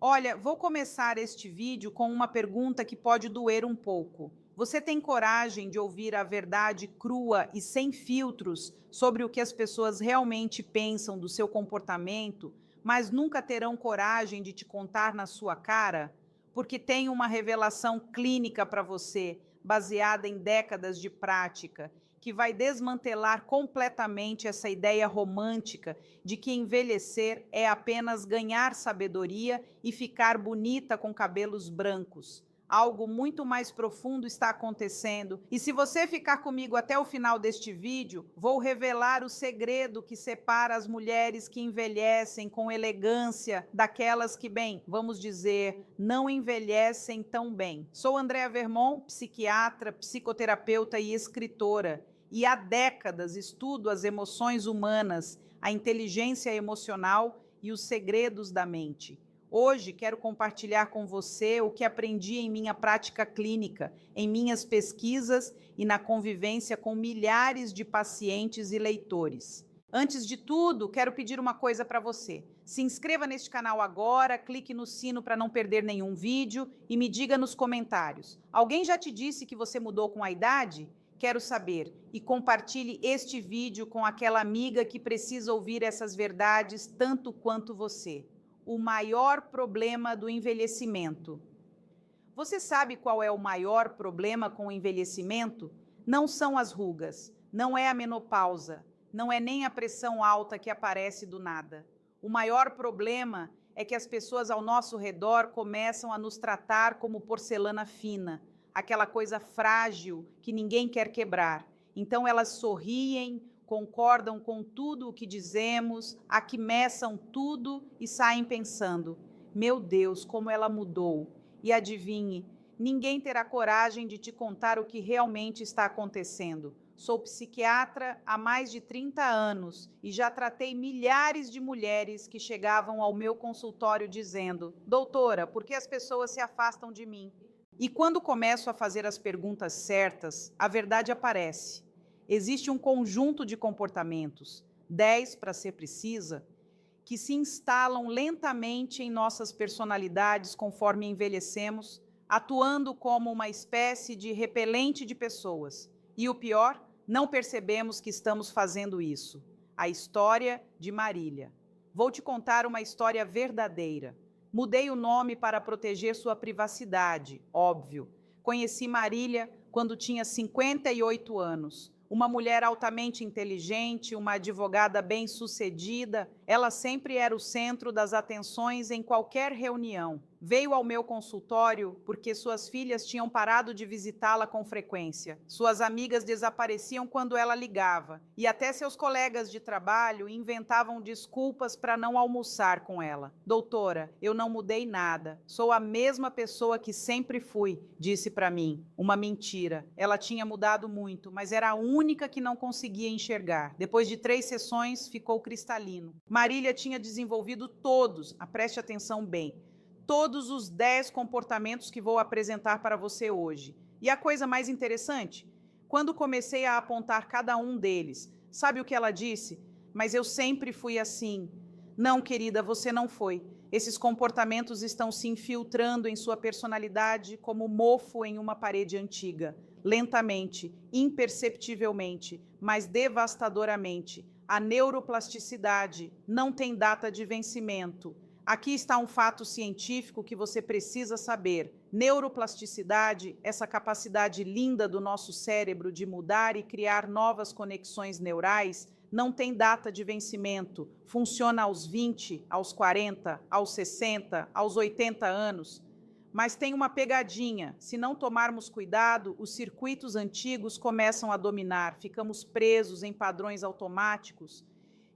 Olha, vou começar este vídeo com uma pergunta que pode doer um pouco. Você tem coragem de ouvir a verdade crua e sem filtros sobre o que as pessoas realmente pensam do seu comportamento, mas nunca terão coragem de te contar na sua cara? Porque tem uma revelação clínica para você, baseada em décadas de prática, que vai desmantelar completamente essa ideia romântica de que envelhecer é apenas ganhar sabedoria e ficar bonita com cabelos brancos. Algo muito mais profundo está acontecendo, e se você ficar comigo até o final deste vídeo, vou revelar o segredo que separa as mulheres que envelhecem com elegância daquelas que, bem, vamos dizer, não envelhecem tão bem. Sou Andréa Vermont, psiquiatra, psicoterapeuta e escritora, e há décadas estudo as emoções humanas, a inteligência emocional e os segredos da mente. Hoje quero compartilhar com você o que aprendi em minha prática clínica, em minhas pesquisas e na convivência com milhares de pacientes e leitores. Antes de tudo, quero pedir uma coisa para você. Se inscreva neste canal agora, clique no sino para não perder nenhum vídeo e me diga nos comentários. Alguém já te disse que você mudou com a idade? Quero saber, e compartilhe este vídeo com aquela amiga que precisa ouvir essas verdades tanto quanto você. O maior problema do envelhecimento. Você sabe qual é o maior problema com o envelhecimento? Não são as rugas, não é a menopausa, não é nem a pressão alta que aparece do nada. O maior problema é que as pessoas ao nosso redor começam a nos tratar como porcelana fina, aquela coisa frágil que ninguém quer quebrar. Então elas sorriem, concordam com tudo o que dizemos, aquimessam tudo e saem pensando: meu Deus, como ela mudou! E adivinhe, ninguém terá coragem de te contar o que realmente está acontecendo. Sou psiquiatra há mais de 30 anos e já tratei milhares de mulheres que chegavam ao meu consultório dizendo: doutora, por que as pessoas se afastam de mim? E quando começo a fazer as perguntas certas, a verdade aparece. Existe um conjunto de comportamentos, 10 para ser precisa, que se instalam lentamente em nossas personalidades conforme envelhecemos, atuando como uma espécie de repelente de pessoas. E o pior, não percebemos que estamos fazendo isso. A história de Marília. Vou te contar uma história verdadeira. Mudei o nome para proteger sua privacidade, óbvio. Conheci Marília quando tinha 58 anos. Uma mulher altamente inteligente, uma advogada bem-sucedida, ela sempre era o centro das atenções em qualquer reunião. Veio ao meu consultório porque suas filhas tinham parado de visitá-la com frequência. Suas amigas desapareciam quando ela ligava, e até seus colegas de trabalho inventavam desculpas para não almoçar com ela. Doutora, eu não mudei nada. Sou a mesma pessoa que sempre fui, disse para mim. Uma mentira. Ela tinha mudado muito, mas era a única que não conseguia enxergar. Depois de 3 sessões, ficou cristalino. Marília tinha desenvolvido todos, preste atenção bem, todos os 10 comportamentos que vou apresentar para você hoje. E a coisa mais interessante, quando comecei a apontar cada um deles, sabe o que ela disse? Mas eu sempre fui assim. Não, querida, você não foi. Esses comportamentos estão se infiltrando em sua personalidade como mofo em uma parede antiga. Lentamente, imperceptivelmente, mas devastadoramente. A neuroplasticidade não tem data de vencimento. Aqui está um fato científico que você precisa saber. Neuroplasticidade, essa capacidade linda do nosso cérebro de mudar e criar novas conexões neurais, não tem data de vencimento. Funciona aos 20, aos 40, aos 60, aos 80 anos. Mas tem uma pegadinha. Se não tomarmos cuidado, os circuitos antigos começam a dominar. Ficamos presos em padrões automáticos.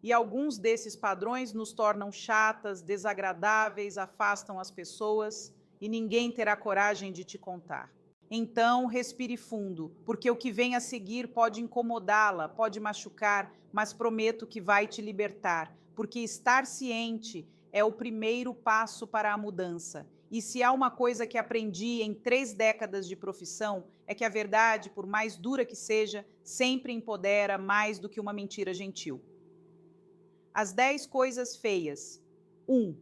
E alguns desses padrões nos tornam chatas, desagradáveis, afastam as pessoas e ninguém terá coragem de te contar. Então, respire fundo, porque o que vem a seguir pode incomodá-la, pode machucar, mas prometo que vai te libertar, porque estar ciente é o primeiro passo para a mudança. E se há uma coisa que aprendi em 3 décadas de profissão, é que a verdade, por mais dura que seja, sempre empodera mais do que uma mentira gentil. As 10 coisas feias. 1.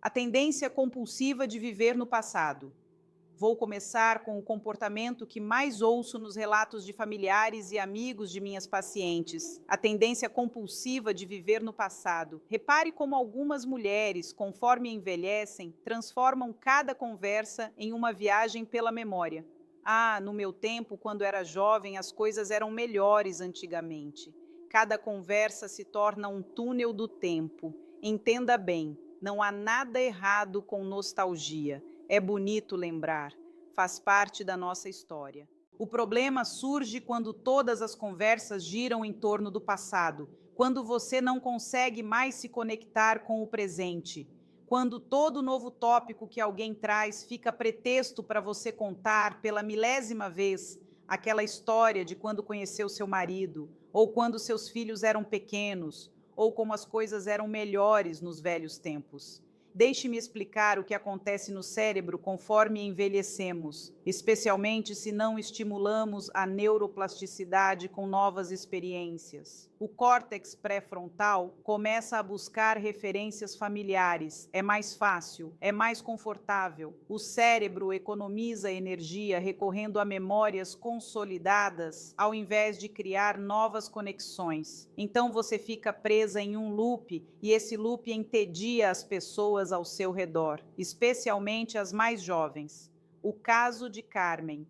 A tendência compulsiva de viver no passado. Vou começar com o comportamento que mais ouço nos relatos de familiares e amigos de minhas pacientes. A tendência compulsiva de viver no passado. Repare como algumas mulheres, conforme envelhecem, transformam cada conversa em uma viagem pela memória. Ah, no meu tempo, quando era jovem, as coisas eram melhores antigamente. Cada conversa se torna um túnel do tempo. Entenda bem, não há nada errado com nostalgia. É bonito lembrar, faz parte da nossa história. O problema surge quando todas as conversas giram em torno do passado, quando você não consegue mais se conectar com o presente, quando todo novo tópico que alguém traz fica pretexto para você contar pela milésima vez aquela história de quando conheceu seu marido, ou quando seus filhos eram pequenos, ou como as coisas eram melhores nos velhos tempos. Deixe-me explicar o que acontece no cérebro conforme envelhecemos, especialmente se não estimulamos a neuroplasticidade com novas experiências. O córtex pré-frontal começa a buscar referências familiares. É mais fácil, é mais confortável. O cérebro economiza energia recorrendo a memórias consolidadas, ao invés de criar novas conexões. Então você fica presa em um loop, e esse loop entedia as pessoas ao seu redor, especialmente as mais jovens. O caso de Carmen.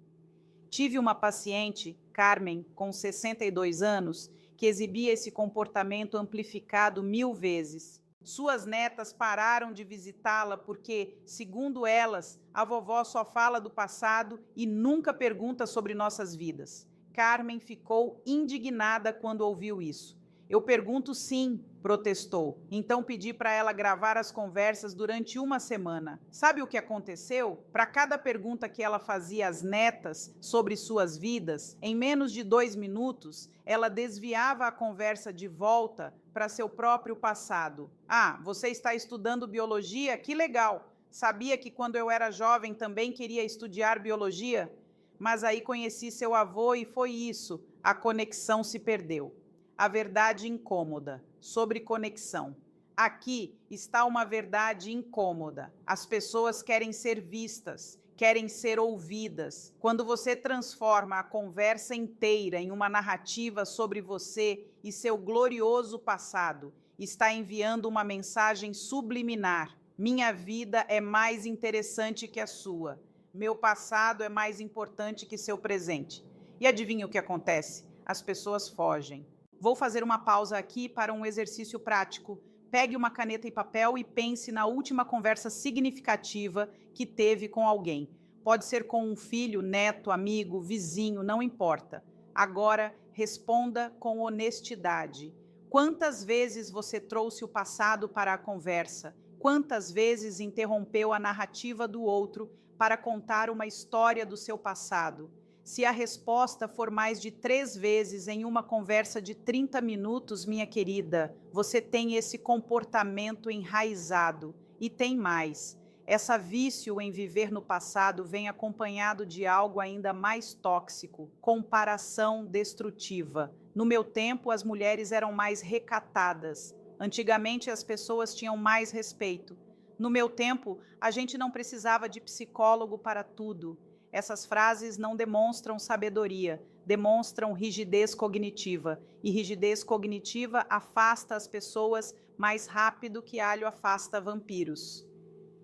Tive uma paciente, Carmen, com 62 anos, que exibia esse comportamento amplificado 1000 vezes. Suas netas pararam de visitá-la porque, segundo elas, a vovó só fala do passado e nunca pergunta sobre nossas vidas. Carmen ficou indignada quando ouviu isso. Eu pergunto sim, protestou. Então pedi para ela gravar as conversas durante uma semana. Sabe o que aconteceu? Para cada pergunta que ela fazia às netas sobre suas vidas, em menos de 2 minutos, ela desviava a conversa de volta para seu próprio passado. Ah, você está estudando biologia? Que legal! Sabia que quando eu era jovem também queria estudar biologia? Mas aí conheci seu avô e foi isso, a conexão se perdeu. A verdade incômoda sobre conexão. Aqui está uma verdade incômoda. As pessoas querem ser vistas, querem ser ouvidas. Quando você transforma a conversa inteira em uma narrativa sobre você e seu glorioso passado, está enviando uma mensagem subliminar. Minha vida é mais interessante que a sua. Meu passado é mais importante que seu presente. E adivinha o que acontece? As pessoas fogem. Vou fazer uma pausa aqui para um exercício prático. Pegue uma caneta e papel e pense na última conversa significativa que teve com alguém. Pode ser com um filho, neto, amigo, vizinho, não importa. Agora, responda com honestidade. Quantas vezes você trouxe o passado para a conversa? Quantas vezes interrompeu a narrativa do outro para contar uma história do seu passado? Se a resposta for mais de 3 vezes em uma conversa de 30 minutos, minha querida, você tem esse comportamento enraizado. E tem mais. Essa vício em viver no passado vem acompanhado de algo ainda mais tóxico: comparação destrutiva. No meu tempo, as mulheres eram mais recatadas. Antigamente, as pessoas tinham mais respeito. No meu tempo, a gente não precisava de psicólogo para tudo. Essas frases não demonstram sabedoria, demonstram rigidez cognitiva. E rigidez cognitiva afasta as pessoas mais rápido que alho afasta vampiros.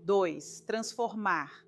2. Transformar.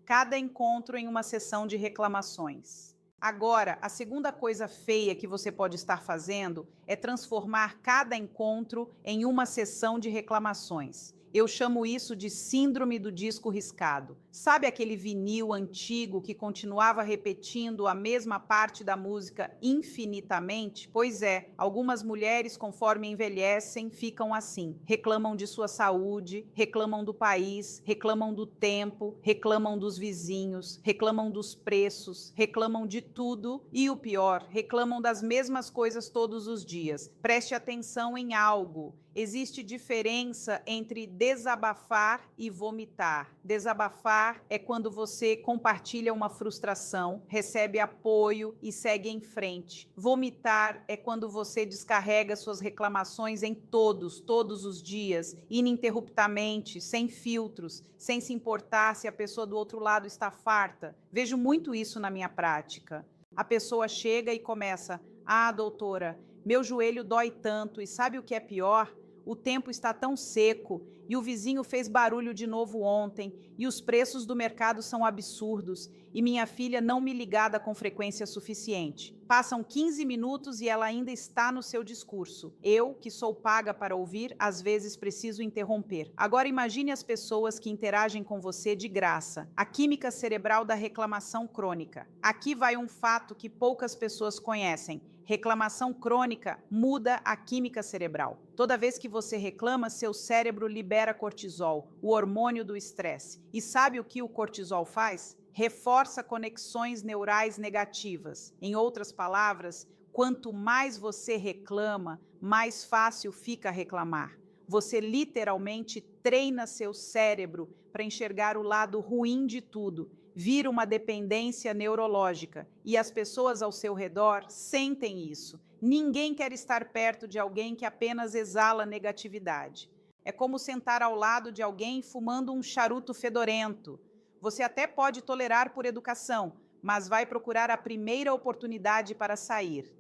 Cada encontro em uma sessão de reclamações. Agora, a segunda coisa feia que você pode estar fazendo é transformar cada encontro em uma sessão de reclamações. Eu chamo isso de síndrome do disco riscado. Sabe aquele vinil antigo que continuava repetindo a mesma parte da música infinitamente? Pois é, algumas mulheres, conforme envelhecem, ficam assim. Reclamam de sua saúde, reclamam do país, reclamam do tempo, reclamam dos vizinhos, reclamam dos preços, reclamam de tudo e, o pior, reclamam das mesmas coisas todos os dias. Preste atenção em algo. Existe diferença entre desabafar e vomitar. Desabafar é quando você compartilha uma frustração, recebe apoio e segue em frente. Vomitar é quando você descarrega suas reclamações em todos os dias, ininterruptamente, sem filtros, sem se importar se a pessoa do outro lado está farta. Vejo muito isso na minha prática. A pessoa chega e começa: "Ah, doutora, meu joelho dói tanto e sabe o que é pior? O tempo está tão seco e o vizinho fez barulho de novo ontem e os preços do mercado são absurdos e minha filha não me ligada com frequência suficiente." Passam 15 minutos e ela ainda está no seu discurso. Eu, que sou paga para ouvir, às vezes preciso interromper. Agora imagine as pessoas que interagem com você de graça. A química cerebral da reclamação crônica. Aqui vai um fato que poucas pessoas conhecem. Reclamação crônica muda a química cerebral. Toda vez que você reclama, seu cérebro libera cortisol, o hormônio do estresse. E sabe o que o cortisol faz? Reforça conexões neurais negativas. Em outras palavras, quanto mais você reclama, mais fácil fica reclamar. Você literalmente treina seu cérebro para enxergar o lado ruim de tudo. Vira uma dependência neurológica e as pessoas ao seu redor sentem isso. Ninguém quer estar perto de alguém que apenas exala negatividade. É como sentar ao lado de alguém fumando um charuto fedorento. Você até pode tolerar por educação, mas vai procurar a primeira oportunidade para sair.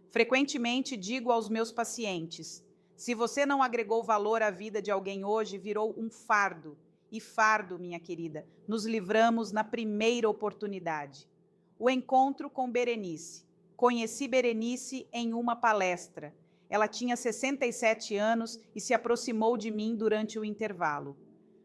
Frequentemente digo aos meus pacientes: se você não agregou valor à vida de alguém hoje, virou um fardo. E fardo, minha querida, nos livramos na primeira oportunidade. O encontro com Berenice. Conheci Berenice em uma palestra. Ela tinha 67 anos e se aproximou de mim durante o intervalo.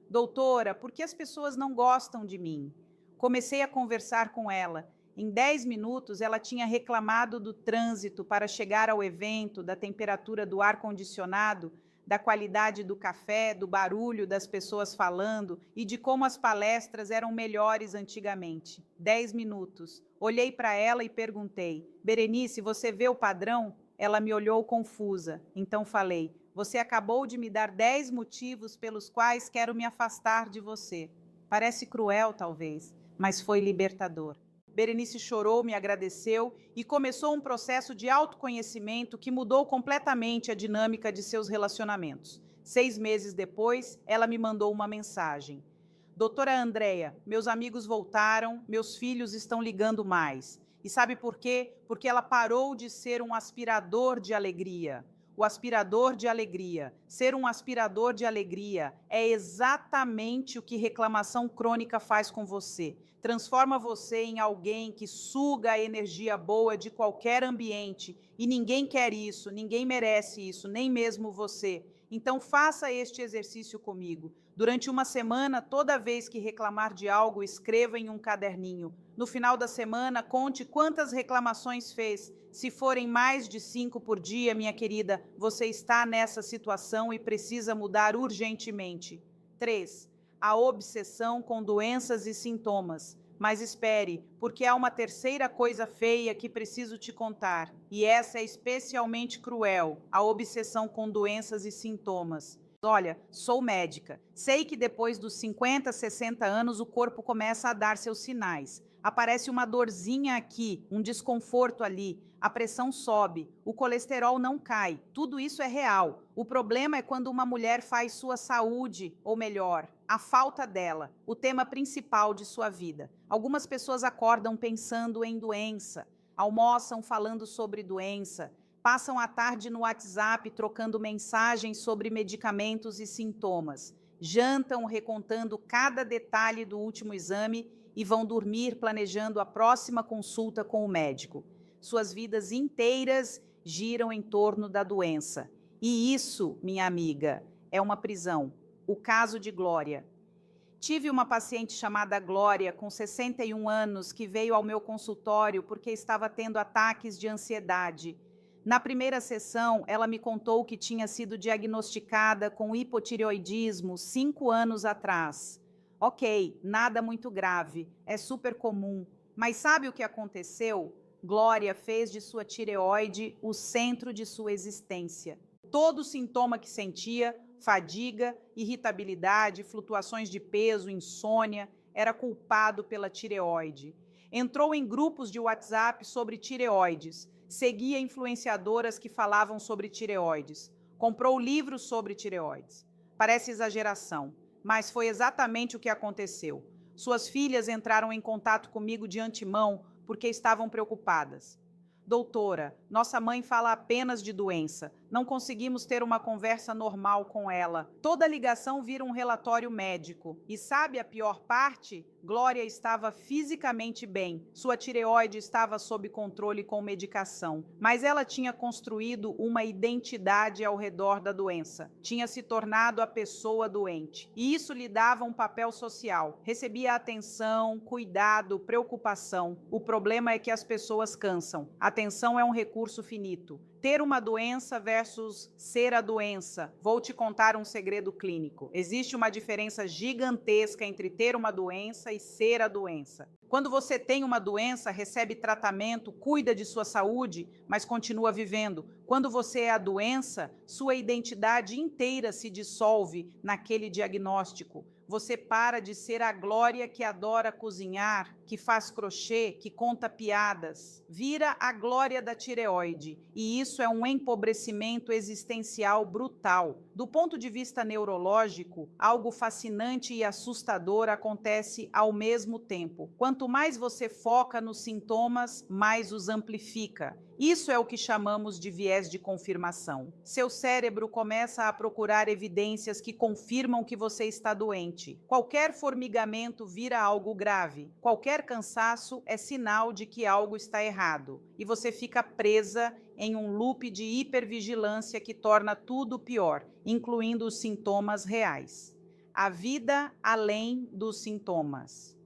Doutora, por que as pessoas não gostam de mim? Comecei a conversar com ela. Em 10 minutos, ela tinha reclamado do trânsito para chegar ao evento, da temperatura do ar-condicionado, da qualidade do café, do barulho das pessoas falando e de como as palestras eram melhores antigamente. 10 minutos. Olhei para ela e perguntei: Berenice, você vê o padrão? Ela me olhou confusa. Então falei: você acabou de me dar 10 motivos pelos quais quero me afastar de você. Parece cruel, talvez, mas foi libertador. Berenice chorou, me agradeceu e começou um processo de autoconhecimento que mudou completamente a dinâmica de seus relacionamentos. 6 meses depois, ela me mandou uma mensagem: Doutora Andréia, meus amigos voltaram, meus filhos estão ligando mais. E sabe por quê? Porque ela parou de ser um aspirador de alegria. O aspirador de alegria. Ser um aspirador de alegria é exatamente o que reclamação crônica faz com você. Transforma você em alguém que suga a energia boa de qualquer ambiente. E ninguém quer isso, ninguém merece isso, nem mesmo você. Então faça este exercício comigo. Durante uma semana, toda vez que reclamar de algo, escreva em um caderninho. No final da semana, conte quantas reclamações fez. Se forem mais de 5 por dia, minha querida, você está nessa situação e precisa mudar urgentemente. 3. A obsessão com doenças e sintomas. Mas espere, porque há uma terceira coisa feia que preciso te contar. E essa é especialmente cruel, a obsessão com doenças e sintomas. Olha, sou médica. Sei que depois dos 50, 60 anos o corpo começa a dar seus sinais. Aparece uma dorzinha aqui, um desconforto ali, a pressão sobe, o colesterol não cai. Tudo isso é real. O problema é quando uma mulher faz sua saúde, ou melhor, a falta dela, o tema principal de sua vida. Algumas pessoas acordam pensando em doença, almoçam falando sobre doença, passam a tarde no WhatsApp trocando mensagens sobre medicamentos e sintomas, jantam recontando cada detalhe do último exame e vão dormir planejando a próxima consulta com o médico. Suas vidas inteiras giram em torno da doença. E isso, minha amiga, é uma prisão. O caso de Glória. Tive uma paciente chamada Glória, com 61 anos, que veio ao meu consultório porque estava tendo ataques de ansiedade. Na primeira sessão, ela me contou que tinha sido diagnosticada com hipotireoidismo 5 anos atrás. Ok, nada muito grave, é super comum. Mas sabe o que aconteceu? Glória fez de sua tireoide o centro de sua existência. Todo sintoma que sentia fadiga, irritabilidade, flutuações de peso, insônia, era culpado pela tireoide. Entrou em grupos de WhatsApp sobre tireoides, seguia influenciadoras que falavam sobre tireoides, comprou livros sobre tireoides. Parece exageração, mas foi exatamente o que aconteceu. Suas filhas entraram em contato comigo de antemão porque estavam preocupadas. Doutora, nossa mãe fala apenas de doença. Não conseguimos ter uma conversa normal com ela. Toda ligação vira um relatório médico. E sabe a pior parte? Glória estava fisicamente bem. Sua tireoide estava sob controle com medicação. Mas ela tinha construído uma identidade ao redor da doença. Tinha se tornado a pessoa doente. E isso lhe dava um papel social. Recebia atenção, cuidado, preocupação. O problema é que as pessoas cansam. Atenção é um recurso finito. Ter uma doença versus ser a doença. Vou te contar um segredo clínico. Existe uma diferença gigantesca entre ter uma doença e ser a doença. Quando você tem uma doença, recebe tratamento, cuida de sua saúde, mas continua vivendo. Quando você é a doença, sua identidade inteira se dissolve naquele diagnóstico. Você para de ser a Glória que adora cozinhar, que faz crochê, que conta piadas. Vira a Glória da tireoide. E isso é um empobrecimento existencial brutal. Do ponto de vista neurológico, algo fascinante e assustador acontece ao mesmo tempo. Quanto mais você foca nos sintomas, mais os amplifica. Isso é o que chamamos de viés de confirmação. Seu cérebro começa a procurar evidências que confirmam que você está doente. Qualquer formigamento vira algo grave. Qualquer cansaço é sinal de que algo está errado. E você fica presa em um loop de hipervigilância que torna tudo pior, incluindo os sintomas reais. A vida além dos sintomas.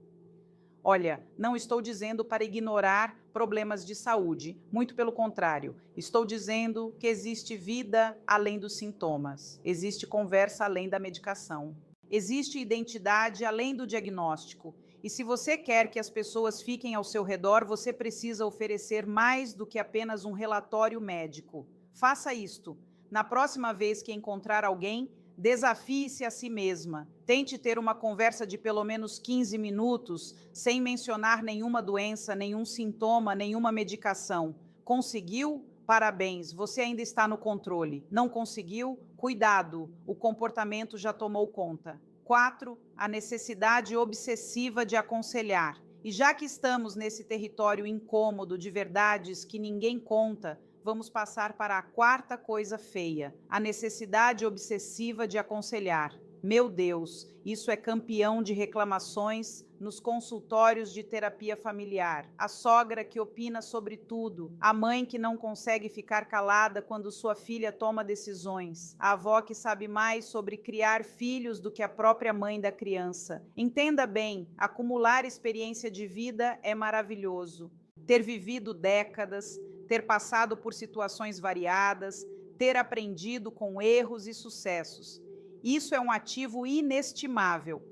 Olha, não estou dizendo para ignorar problemas de saúde, muito pelo contrário. Estou dizendo que existe vida além dos sintomas, existe conversa além da medicação, existe identidade além do diagnóstico. E se você quer que as pessoas fiquem ao seu redor, você precisa oferecer mais do que apenas um relatório médico. Faça isto. Na próxima vez que encontrar alguém, desafie-se a si mesma. Tente ter uma conversa de pelo menos 15 minutos, sem mencionar nenhuma doença, nenhum sintoma, nenhuma medicação. Conseguiu? Parabéns, você ainda está no controle. Não conseguiu? Cuidado, o comportamento já tomou conta. 4. A necessidade obsessiva de aconselhar. E já que estamos nesse território incômodo de verdades que ninguém conta, vamos passar para a quarta coisa feia, a necessidade obsessiva de aconselhar. Meu Deus, isso é campeão de reclamações nos consultórios de terapia familiar. A sogra que opina sobre tudo, a mãe que não consegue ficar calada quando sua filha toma decisões, a avó que sabe mais sobre criar filhos do que a própria mãe da criança. Entenda bem, acumular experiência de vida é maravilhoso. Ter vivido décadas, ter passado por situações variadas, ter aprendido com erros e sucessos. Isso é um ativo inestimável.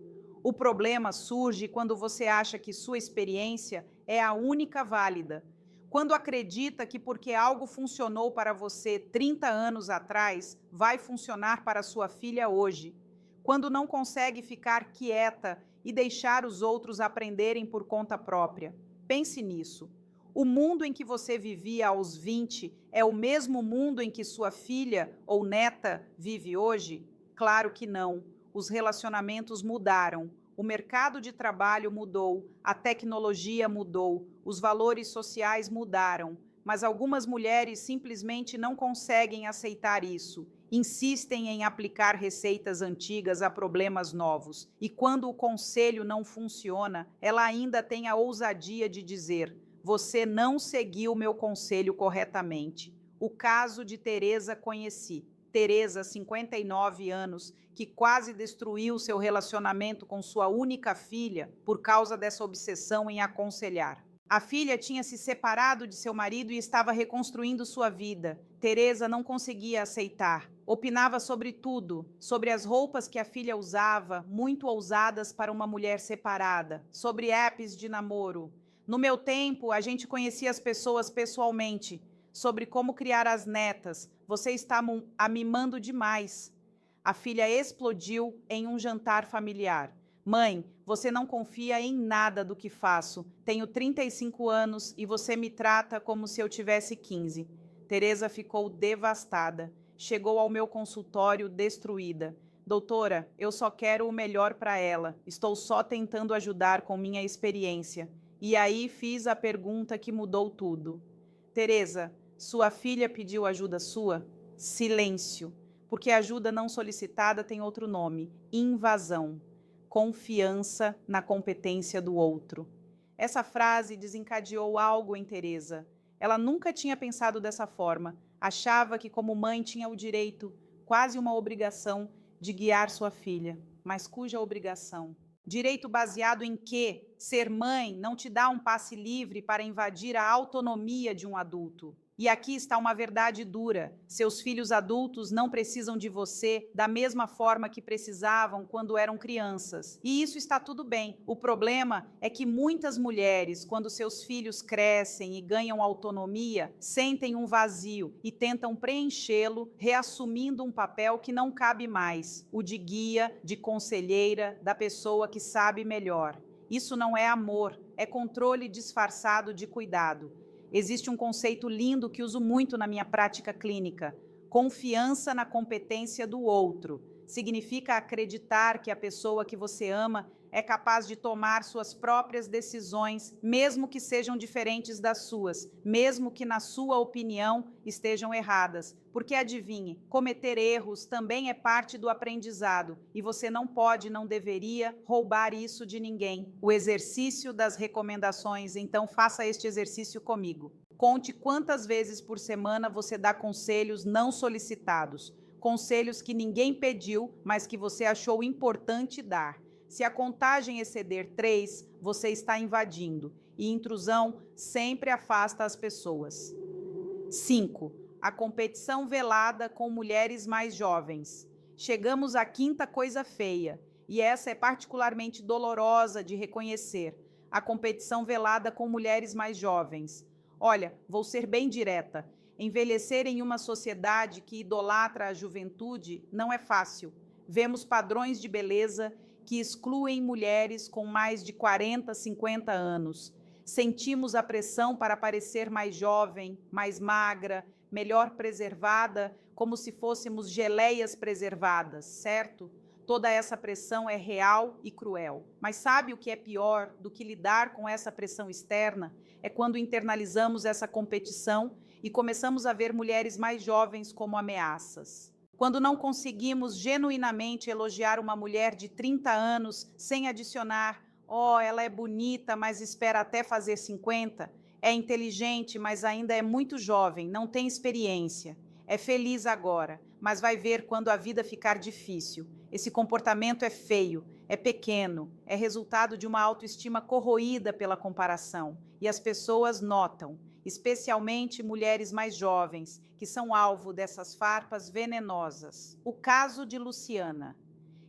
O problema surge quando você acha que sua experiência é a única válida. Quando acredita que porque algo funcionou para você 30 anos atrás, vai funcionar para sua filha hoje. Quando não consegue ficar quieta e deixar os outros aprenderem por conta própria. Pense nisso. O mundo em que você vivia aos 20 é o mesmo mundo em que sua filha ou neta vive hoje? Claro que não. Os relacionamentos mudaram, o mercado de trabalho mudou, a tecnologia mudou, os valores sociais mudaram, mas algumas mulheres simplesmente não conseguem aceitar isso. Insistem em aplicar receitas antigas a problemas novos. E quando o conselho não funciona, ela ainda tem a ousadia de dizer: você não seguiu meu conselho corretamente. O caso de Teresa conheci. Teresa, 59 anos, que quase destruiu seu relacionamento com sua única filha por causa dessa obsessão em aconselhar. A filha tinha se separado de seu marido e estava reconstruindo sua vida. Teresa não conseguia aceitar. Opinava sobre tudo, sobre as roupas que a filha usava, muito ousadas para uma mulher separada, sobre apps de namoro. No meu tempo, a gente conhecia as pessoas pessoalmente, sobre como criar as netas. Você está a mimando demais. A filha explodiu em um jantar familiar. Mãe, você não confia em nada do que faço. Tenho 35 anos e você me trata como se eu tivesse 15. Teresa ficou devastada. Chegou ao meu consultório destruída. Doutora, eu só quero o melhor para ela. Estou só tentando ajudar com minha experiência. E aí fiz a pergunta que mudou tudo. Teresa, sua filha pediu ajuda sua? Silêncio, porque ajuda não solicitada tem outro nome: invasão. Confiança na competência do outro. Essa frase desencadeou algo em Teresa. Ela nunca tinha pensado dessa forma. Achava que, como mãe, tinha o direito, quase uma obrigação, de guiar sua filha. Mas cuja obrigação? Direito baseado em que ser mãe não te dá um passe livre para invadir a autonomia de um adulto. E aqui está uma verdade dura: seus filhos adultos não precisam de você da mesma forma que precisavam quando eram crianças. E isso está tudo bem. O problema é que muitas mulheres, quando seus filhos crescem e ganham autonomia, sentem um vazio e tentam preenchê-lo, reassumindo um papel que não cabe mais: o de guia, de conselheira, da pessoa que sabe melhor. Isso não é amor, é controle disfarçado de cuidado. Existe um conceito lindo que uso muito na minha prática clínica: confiança na competência do outro. Significa acreditar que a pessoa que você ama é capaz de tomar suas próprias decisões, mesmo que sejam diferentes das suas, mesmo que, na sua opinião, estejam erradas. Porque, adivinhe, cometer erros também é parte do aprendizado e você não pode, não deveria roubar isso de ninguém. O exercício das recomendações, então faça este exercício comigo. Conte quantas vezes por semana você dá conselhos não solicitados, conselhos que ninguém pediu, mas que você achou importante dar. Se a contagem exceder 3, você está invadindo, e intrusão sempre afasta as pessoas. 5. A competição velada com mulheres mais jovens. Chegamos à quinta coisa feia, e essa é particularmente dolorosa de reconhecer: a competição velada com mulheres mais jovens. Olha, vou ser bem direta. Envelhecer em uma sociedade que idolatra a juventude não é fácil. Vemos padrões de beleza que excluem mulheres com mais de 40, 50 anos. Sentimos a pressão para parecer mais jovem, mais magra, melhor preservada, como se fôssemos geleias preservadas, certo? Toda essa pressão é real e cruel. Mas sabe o que é pior do que lidar com essa pressão externa? É quando internalizamos essa competição e começamos a ver mulheres mais jovens como ameaças. Quando não conseguimos genuinamente elogiar uma mulher de 30 anos sem adicionar: oh, ela é bonita, mas espera até fazer 50, é inteligente, mas ainda é muito jovem, não tem experiência, é feliz agora, mas vai ver quando a vida ficar difícil. Esse comportamento é feio, é pequeno, é resultado de uma autoestima corroída pela comparação, e as pessoas notam, especialmente mulheres mais jovens, que são alvo dessas farpas venenosas. O caso de Luciana.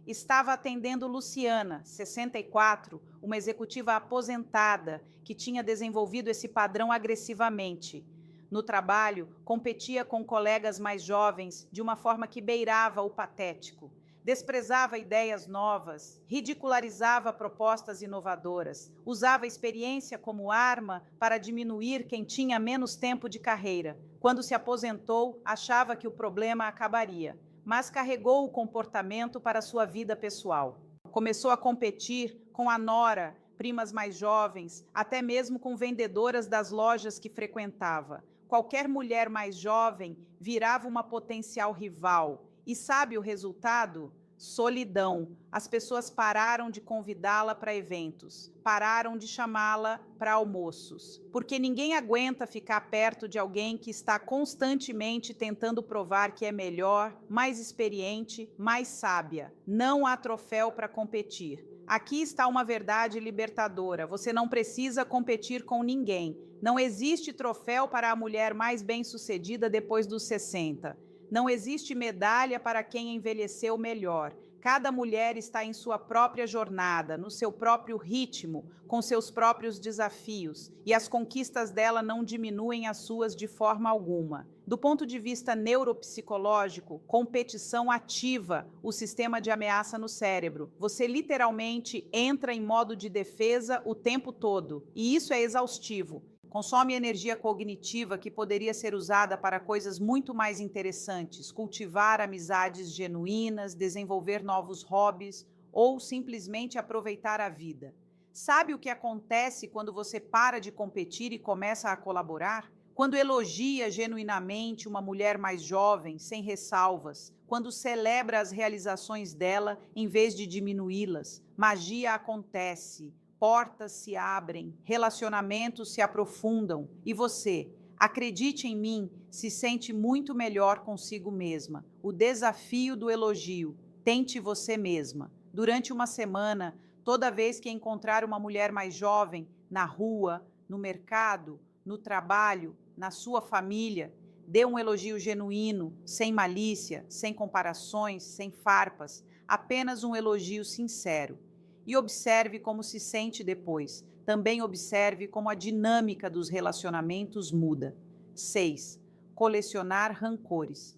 Estava atendendo Luciana, 64, uma executiva aposentada que tinha desenvolvido esse padrão agressivamente. No trabalho, competia com colegas mais jovens de uma forma que beirava o patético. Desprezava ideias novas, ridicularizava propostas inovadoras, usava a experiência como arma para diminuir quem tinha menos tempo de carreira. Quando se aposentou, achava que o problema acabaria, mas carregou o comportamento para sua vida pessoal. Começou a competir com a nora, primas mais jovens, até mesmo com vendedoras das lojas que frequentava. Qualquer mulher mais jovem virava uma potencial rival. E sabe o resultado? Solidão. As pessoas pararam de convidá-la para eventos, pararam de chamá-la para almoços, porque ninguém aguenta ficar perto de alguém que está constantemente tentando provar que é melhor, mais experiente, mais sábia. Não há troféu para competir. Aqui está uma verdade libertadora: você não precisa competir com ninguém. Não existe troféu para a mulher mais bem-sucedida depois dos 60. Não existe medalha para quem envelheceu melhor. Cada mulher está em sua própria jornada, no seu próprio ritmo, com seus próprios desafios, e as conquistas dela não diminuem as suas de forma alguma. Do ponto de vista neuropsicológico, competição ativa o sistema de ameaça no cérebro. Você literalmente entra em modo de defesa o tempo todo, e isso é exaustivo. Consome energia cognitiva que poderia ser usada para coisas muito mais interessantes, cultivar amizades genuínas, desenvolver novos hobbies ou simplesmente aproveitar a vida. Sabe o que acontece quando você para de competir e começa a colaborar? Quando elogia genuinamente uma mulher mais jovem, sem ressalvas, quando celebra as realizações dela em vez de diminuí-las, magia acontece. Portas se abrem, relacionamentos se aprofundam e você, acredite em mim, se sente muito melhor consigo mesma. O desafio do elogio: tente você mesma. Durante uma semana, toda vez que encontrar uma mulher mais jovem, na rua, no mercado, no trabalho, na sua família, dê um elogio genuíno, sem malícia, sem comparações, sem farpas, apenas um elogio sincero. E observe como se sente depois. Também observe como a dinâmica dos relacionamentos muda. 6. Colecionar rancores.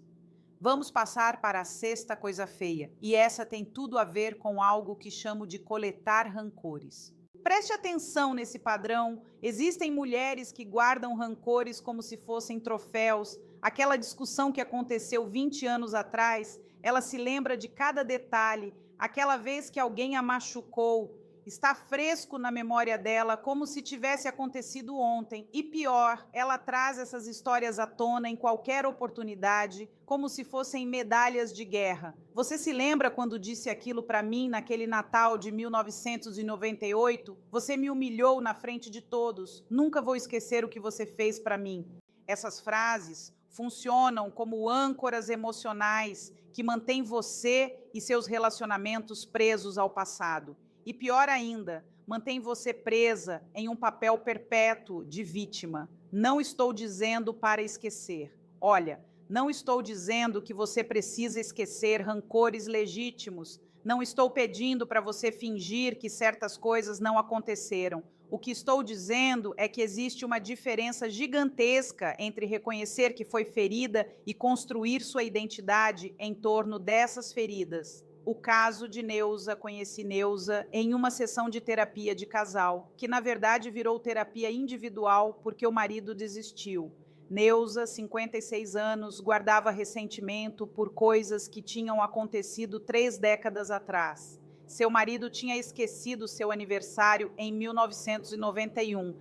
Vamos passar para a sexta coisa feia, e essa tem tudo a ver com algo que chamo de coletar rancores. Preste atenção nesse padrão. Existem mulheres que guardam rancores como se fossem troféus. Aquela discussão que aconteceu 20 anos atrás, ela se lembra de cada detalhe. Aquela vez que alguém a machucou, está fresco na memória dela, como se tivesse acontecido ontem. E pior, ela traz essas histórias à tona em qualquer oportunidade, como se fossem medalhas de guerra. Você se lembra quando disse aquilo para mim naquele Natal de 1998? Você me humilhou na frente de todos. Nunca vou esquecer o que você fez para mim. Essas frases funcionam como âncoras emocionais que mantêm você e seus relacionamentos presos ao passado. E pior ainda, mantém você presa em um papel perpétuo de vítima. Não estou dizendo para esquecer. Olha, não estou dizendo que você precisa esquecer rancores legítimos. Não estou pedindo para você fingir que certas coisas não aconteceram. O que estou dizendo é que existe uma diferença gigantesca entre reconhecer que foi ferida e construir sua identidade em torno dessas feridas. O caso de Neuza, conheci Neuza em uma sessão de terapia de casal, que na verdade virou terapia individual porque o marido desistiu. Neuza, 56 anos, guardava ressentimento por coisas que tinham acontecido 3 décadas atrás. Seu marido tinha esquecido seu aniversário em 1991,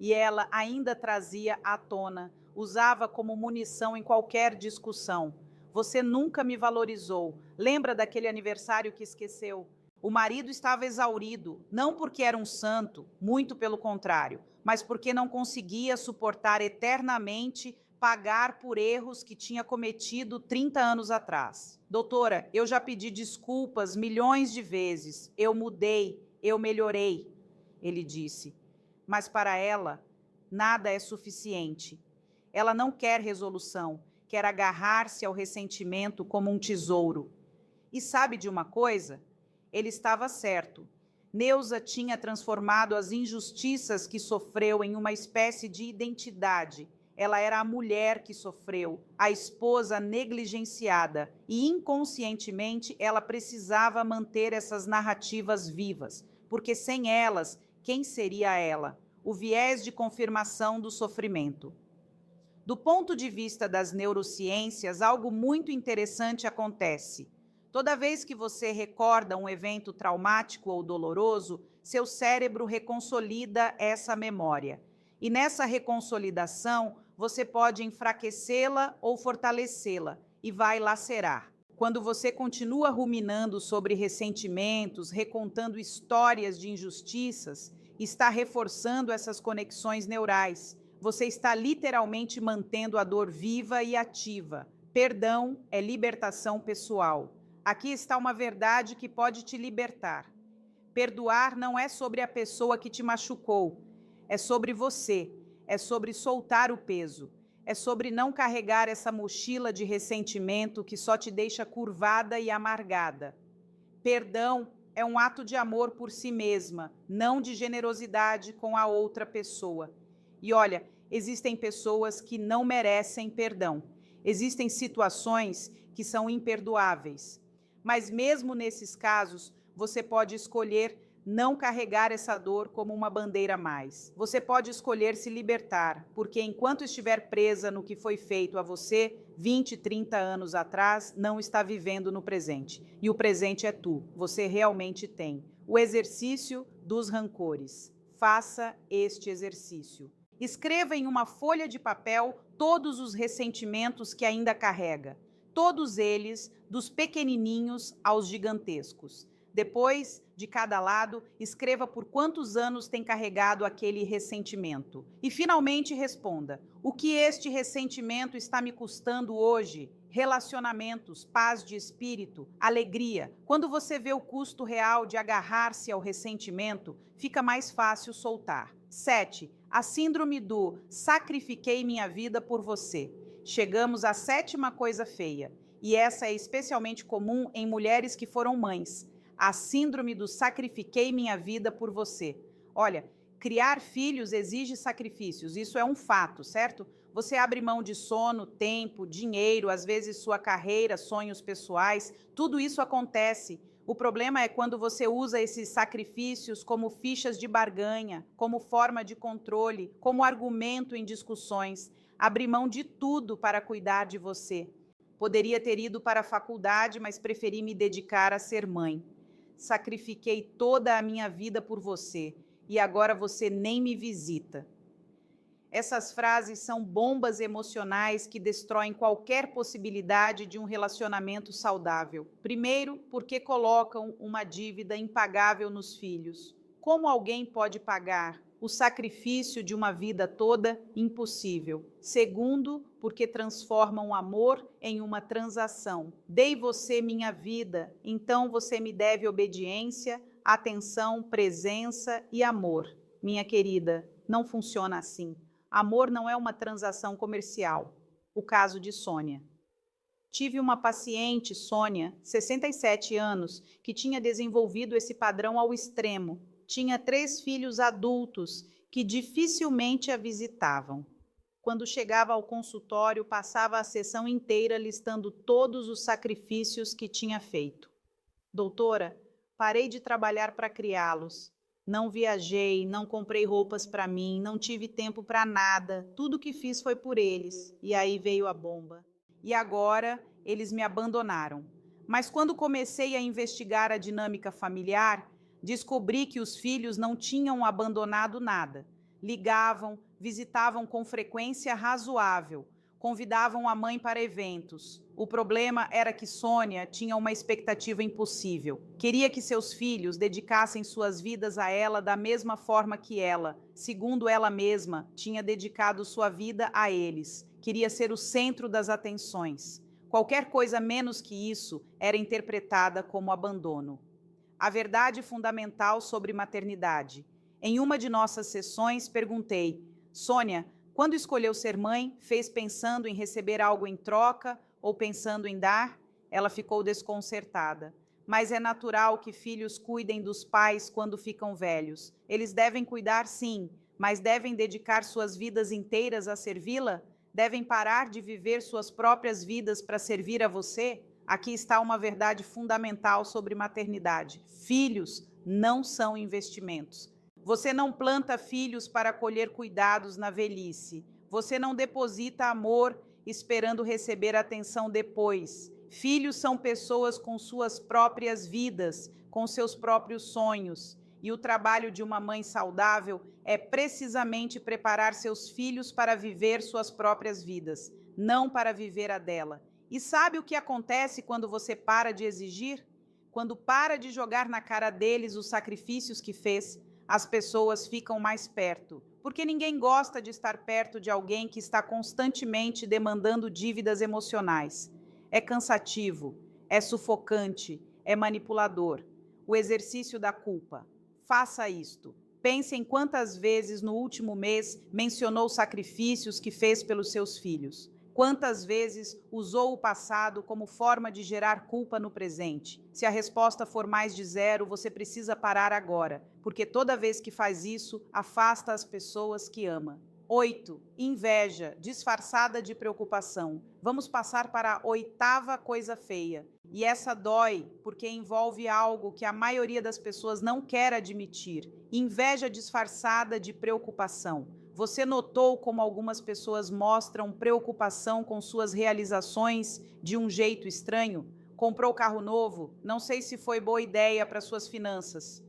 e ela ainda trazia à tona, usava como munição em qualquer discussão. Você nunca me valorizou. Lembra daquele aniversário que esqueceu? O marido estava exaurido, não porque era um santo, muito pelo contrário, mas porque não conseguia suportar eternamente pagar por erros que tinha cometido 30 anos atrás. Doutora, eu já pedi desculpas milhões de vezes. Eu mudei, eu melhorei, ele disse. Mas para ela, nada é suficiente. Ela não quer resolução, quer agarrar-se ao ressentimento como um tesouro. E sabe de uma coisa? Ele estava certo. Neuza tinha transformado as injustiças que sofreu em uma espécie de identidade. Ela era a mulher que sofreu, a esposa negligenciada, e inconscientemente ela precisava manter essas narrativas vivas, porque sem elas, quem seria ela? O viés de confirmação do sofrimento. Do ponto de vista das neurociências, algo muito interessante acontece. Toda vez que você recorda um evento traumático ou doloroso, seu cérebro reconsolida essa memória. E nessa reconsolidação, você pode enfraquecê-la ou fortalecê-la, e vai lacerar. Quando você continua ruminando sobre ressentimentos, recontando histórias de injustiças, está reforçando essas conexões neurais. Você está literalmente mantendo a dor viva e ativa. Perdão é libertação pessoal. Aqui está uma verdade que pode te libertar. Perdoar não é sobre a pessoa que te machucou, é sobre você, é sobre soltar o peso. É sobre não carregar essa mochila de ressentimento que só te deixa curvada e amargada. Perdão é um ato de amor por si mesma, não de generosidade com a outra pessoa. E olha, existem pessoas que não merecem perdão. Existem situações que são imperdoáveis. Mas mesmo nesses casos, você pode escolher não carregar essa dor como uma bandeira a mais. Você pode escolher se libertar, porque enquanto estiver presa no que foi feito a você 20, 30 anos atrás, não está vivendo no presente. E o presente é tu, você realmente tem. O exercício dos rancores. Faça este exercício. Escreva em uma folha de papel todos os ressentimentos que ainda carrega, todos eles, dos pequenininhos aos gigantescos. Depois de cada lado, escreva por quantos anos tem carregado aquele ressentimento. E finalmente responda: o que este ressentimento está me custando hoje? Relacionamentos, paz de espírito, alegria. Quando você vê o custo real de agarrar-se ao ressentimento, fica mais fácil soltar. 7. A síndrome do sacrifiquei minha vida por você. Chegamos à sétima coisa feia, e essa é especialmente comum em mulheres que foram mães. A síndrome do sacrifiquei minha vida por você. Olha, criar filhos exige sacrifícios, isso é um fato, certo? Você abre mão de sono, tempo, dinheiro, às vezes sua carreira, sonhos pessoais, tudo isso acontece. O problema é quando você usa esses sacrifícios como fichas de barganha, como forma de controle, como argumento em discussões. Abrir mão de tudo para cuidar de você. Poderia ter ido para a faculdade, mas preferi me dedicar a ser mãe. Sacrifiquei toda a minha vida por você e agora você nem me visita. Essas frases são bombas emocionais que destroem qualquer possibilidade de um relacionamento saudável. Primeiro, porque colocam uma dívida impagável nos filhos. Como alguém pode pagar o sacrifício de uma vida toda? Impossível. Segundo, porque transformam o amor em uma transação. Dei você minha vida, então você me deve obediência, atenção, presença e amor. Minha querida, não funciona assim. Amor não é uma transação comercial. O caso de Sônia. Tive uma paciente, Sônia, 67 anos, que tinha desenvolvido esse padrão ao extremo. Tinha 3 filhos adultos que dificilmente a visitavam. Quando chegava ao consultório, passava a sessão inteira listando todos os sacrifícios que tinha feito. Doutora, parei de trabalhar para criá-los. Não viajei, não comprei roupas para mim, não tive tempo para nada. Tudo que fiz foi por eles. E aí veio a bomba. E agora eles me abandonaram. Mas quando comecei a investigar a dinâmica familiar, descobri que os filhos não tinham abandonado nada. Ligavam, visitavam com frequência razoável, convidavam a mãe para eventos. O problema era que Sônia tinha uma expectativa impossível. Queria que seus filhos dedicassem suas vidas a ela da mesma forma que ela, segundo ela mesma, tinha dedicado sua vida a eles. Queria ser o centro das atenções. Qualquer coisa menos que isso era interpretada como abandono. A verdade fundamental sobre maternidade. Em uma de nossas sessões, perguntei: Sônia, quando escolheu ser mãe, fez pensando em receber algo em troca ou pensando em dar? Ela ficou desconcertada. Mas é natural que filhos cuidem dos pais quando ficam velhos. Eles devem cuidar, sim, mas devem dedicar suas vidas inteiras a servi-la? Devem parar de viver suas próprias vidas para servir a você? Aqui está uma verdade fundamental sobre maternidade. Filhos não são investimentos. Você não planta filhos para colher cuidados na velhice. Você não deposita amor esperando receber atenção depois. Filhos são pessoas com suas próprias vidas, com seus próprios sonhos. E o trabalho de uma mãe saudável é precisamente preparar seus filhos para viver suas próprias vidas, não para viver a dela. E sabe o que acontece quando você para de exigir? Quando para de jogar na cara deles os sacrifícios que fez, as pessoas ficam mais perto, porque ninguém gosta de estar perto de alguém que está constantemente demandando dívidas emocionais. É cansativo, é sufocante, é manipulador. O exercício da culpa. Faça isto. Pense em quantas vezes no último mês mencionou os sacrifícios que fez pelos seus filhos. Quantas vezes usou o passado como forma de gerar culpa no presente? Se a resposta for mais de zero, você precisa parar agora, porque toda vez que faz isso, afasta as pessoas que ama. 8. Inveja, disfarçada de preocupação. Vamos passar para a oitava coisa feia. E essa dói porque envolve algo que a maioria das pessoas não quer admitir. Inveja disfarçada de preocupação. Você notou como algumas pessoas mostram preocupação com suas realizações de um jeito estranho? Comprou carro novo? Não sei se foi boa ideia para suas finanças.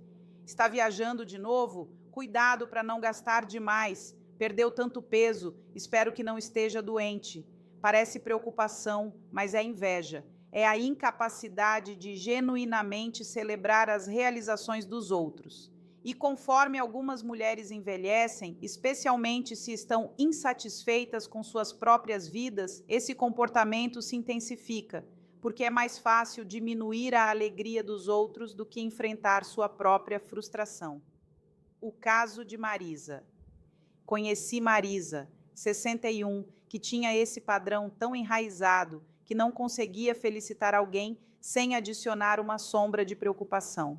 Está viajando de novo? Cuidado para não gastar demais. Perdeu tanto peso, espero que não esteja doente. Parece preocupação, mas é inveja. É a incapacidade de genuinamente celebrar as realizações dos outros. E conforme algumas mulheres envelhecem, especialmente se estão insatisfeitas com suas próprias vidas, esse comportamento se intensifica, porque é mais fácil diminuir a alegria dos outros do que enfrentar sua própria frustração. O caso de Marisa. Conheci Marisa, 61, que tinha esse padrão tão enraizado que não conseguia felicitar alguém sem adicionar uma sombra de preocupação.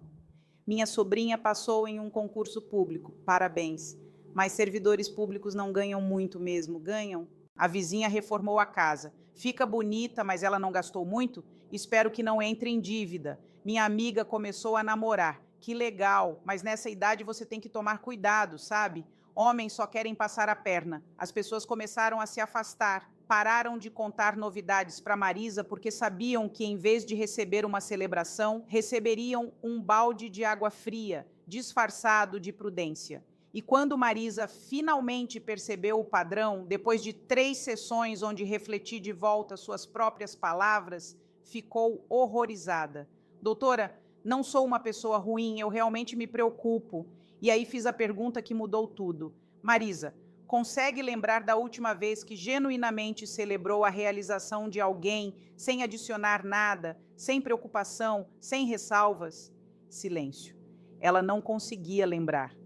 Minha sobrinha passou em um concurso público, parabéns. Mas servidores públicos não ganham muito mesmo, ganham? A vizinha reformou a casa. Fica bonita, mas ela não gastou muito? Espero que não entre em dívida. Minha amiga começou a namorar. Que legal, mas nessa idade você tem que tomar cuidado, sabe? Homens só querem passar a perna. As pessoas começaram a se afastar. Pararam de contar novidades para Marisa porque sabiam que, em vez de receber uma celebração, receberiam um balde de água fria, disfarçado de prudência. E quando Marisa finalmente percebeu o padrão, depois de 3 sessões onde refleti de volta suas próprias palavras, ficou horrorizada. Doutora, não sou uma pessoa ruim, eu realmente me preocupo. E aí fiz a pergunta que mudou tudo. Marisa, consegue lembrar da última vez que genuinamente celebrou a realização de alguém sem adicionar nada, sem preocupação, sem ressalvas? Silêncio. Ela não conseguia lembrar.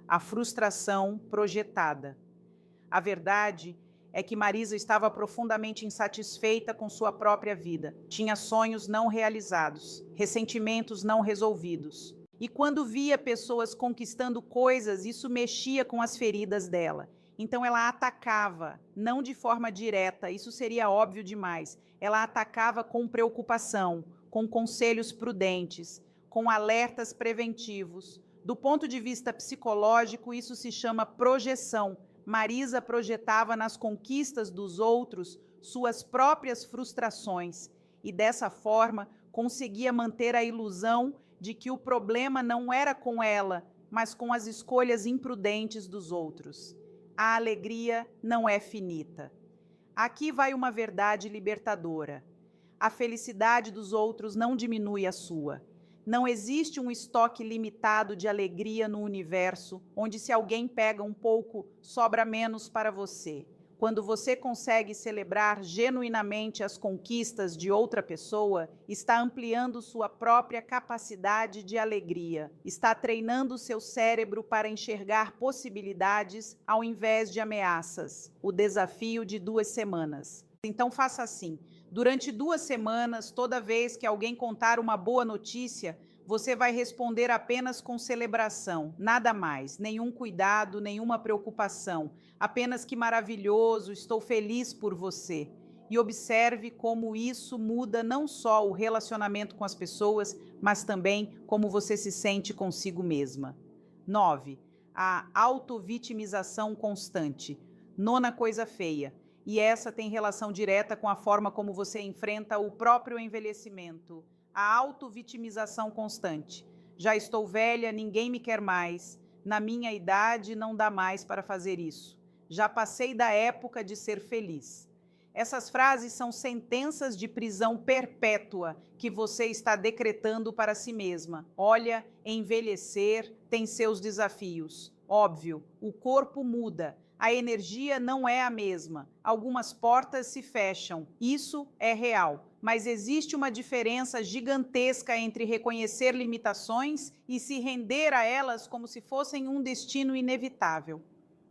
A frustração projetada. A verdade é que Marisa estava profundamente insatisfeita com sua própria vida. Tinha sonhos não realizados, ressentimentos não resolvidos. E quando via pessoas conquistando coisas, isso mexia com as feridas dela. Então ela atacava, não de forma direta, isso seria óbvio demais. Ela atacava com preocupação, com conselhos prudentes, com alertas preventivos. Do ponto de vista psicológico, isso se chama projeção. Marisa projetava nas conquistas dos outros suas próprias frustrações e, dessa forma, conseguia manter a ilusão de que o problema não era com ela, mas com as escolhas imprudentes dos outros. A alegria não é finita. Aqui vai uma verdade libertadora. A felicidade dos outros não diminui a sua. Não existe um estoque limitado de alegria no universo, onde se alguém pega um pouco, sobra menos para você. Quando você consegue celebrar genuinamente as conquistas de outra pessoa, está ampliando sua própria capacidade de alegria, está treinando seu cérebro para enxergar possibilidades ao invés de ameaças. O desafio de 2 semanas. Então faça assim. Durante 2 semanas, toda vez que alguém contar uma boa notícia, você vai responder apenas com celebração, nada mais, nenhum cuidado, nenhuma preocupação, apenas que maravilhoso, estou feliz por você. E observe como isso muda não só o relacionamento com as pessoas, mas também como você se sente consigo mesma. 9. A autovitimização constante. 9ª coisa feia. E essa tem relação direta com a forma como você enfrenta o próprio envelhecimento. A autovitimização constante. Já estou velha, ninguém me quer mais. Na minha idade não dá mais para fazer isso. Já passei da época de ser feliz. Essas frases são sentenças de prisão perpétua que você está decretando para si mesma. Olha, envelhecer tem seus desafios. Óbvio, o corpo muda. A energia não é a mesma. Algumas portas se fecham. Isso é real. Mas existe uma diferença gigantesca entre reconhecer limitações e se render a elas como se fossem um destino inevitável.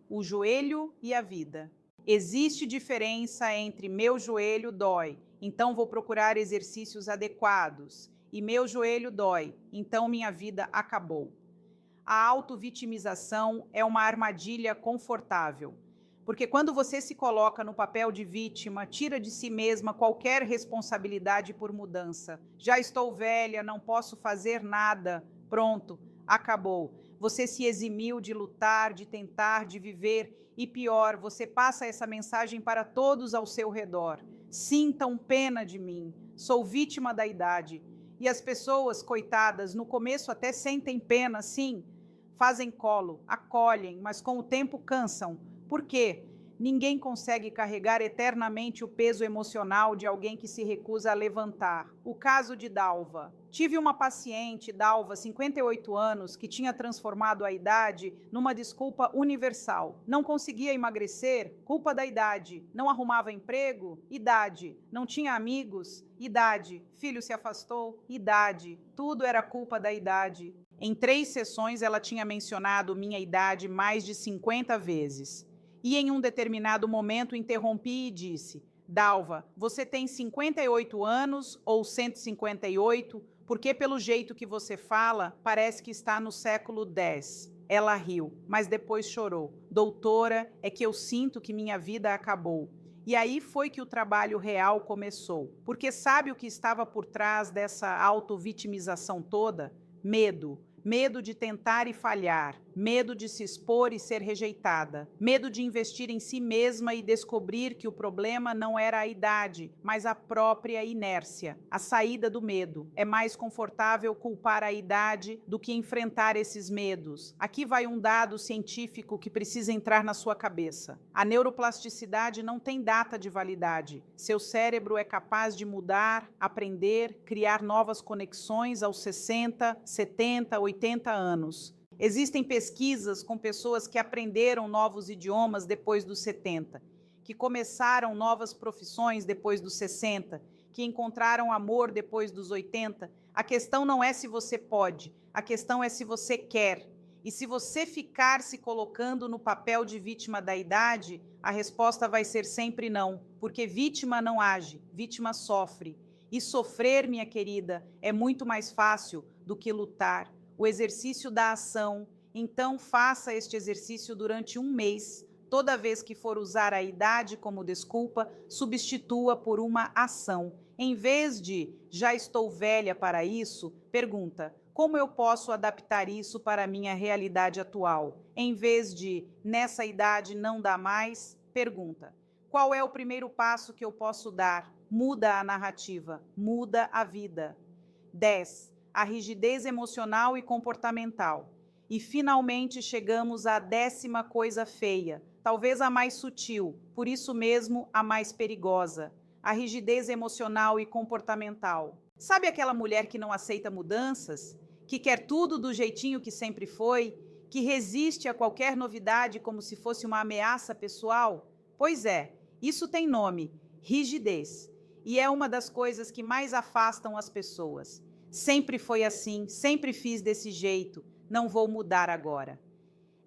O joelho e a vida. Existe diferença entre meu joelho dói, então vou procurar exercícios adequados, e meu joelho dói, então minha vida acabou. A autovitimização é uma armadilha confortável, porque quando você se coloca no papel de vítima, tira de si mesma qualquer responsabilidade por mudança. Já estou velha, não posso fazer nada. Pronto, acabou. Você se eximiu de lutar, de tentar, de viver e pior, você passa essa mensagem para todos ao seu redor. Sintam pena de mim, sou vítima da idade. E as pessoas, coitadas, no começo até sentem pena, sim, fazem colo, acolhem, mas com o tempo cansam. Por quê? Ninguém consegue carregar eternamente o peso emocional de alguém que se recusa a levantar. O caso de Dalva. Tive uma paciente, Dalva, 58 anos, que tinha transformado a idade numa desculpa universal. Não conseguia emagrecer? Culpa da idade. Não arrumava emprego? Idade. Não tinha amigos? Idade. Filho se afastou? Idade. Tudo era culpa da idade. Em 3 sessões, ela tinha mencionado minha idade mais de 50 vezes. E em um determinado momento interrompi e disse: Dalva, você tem 58 anos ou 158? Porque pelo jeito que você fala, parece que está no século X. Ela riu, mas depois chorou. Doutora, é que eu sinto que minha vida acabou. E aí foi que o trabalho real começou. Porque sabe o que estava por trás dessa autovitimização toda? Medo. Medo de tentar e falhar, medo de se expor e ser rejeitada, medo de investir em si mesma e descobrir que o problema não era a idade, mas a própria inércia, a saída do medo. É mais confortável culpar a idade do que enfrentar esses medos. Aqui vai um dado científico que precisa entrar na sua cabeça. A neuroplasticidade não tem data de validade. Seu cérebro é capaz de mudar, aprender, criar novas conexões aos 60, 70, 80 anos. Existem pesquisas com pessoas que aprenderam novos idiomas depois dos 70, que começaram novas profissões depois dos 60, que encontraram amor depois dos 80. A questão não é se você pode, a questão é se você quer. E se você ficar se colocando no papel de vítima da idade, a resposta vai ser sempre não, porque vítima não age, vítima sofre. E sofrer, minha querida, é muito mais fácil do que lutar. O exercício da ação. Então, faça este exercício durante um mês. Toda vez que for usar a idade como desculpa, substitua por uma ação. Em vez de já estou velha para isso, pergunta: como eu posso adaptar isso para a minha realidade atual? Em vez de nessa idade não dá mais, pergunta: qual é o primeiro passo que eu posso dar? Muda a narrativa, muda a vida. 10. A rigidez emocional e comportamental. E finalmente chegamos à 10ª coisa feia, talvez a mais sutil, por isso mesmo a mais perigosa, a rigidez emocional e comportamental. Sabe aquela mulher que não aceita mudanças? Que quer tudo do jeitinho que sempre foi? Que resiste a qualquer novidade como se fosse uma ameaça pessoal? Pois é, isso tem nome, rigidez. E é uma das coisas que mais afastam as pessoas. Sempre foi assim, sempre fiz desse jeito, não vou mudar agora.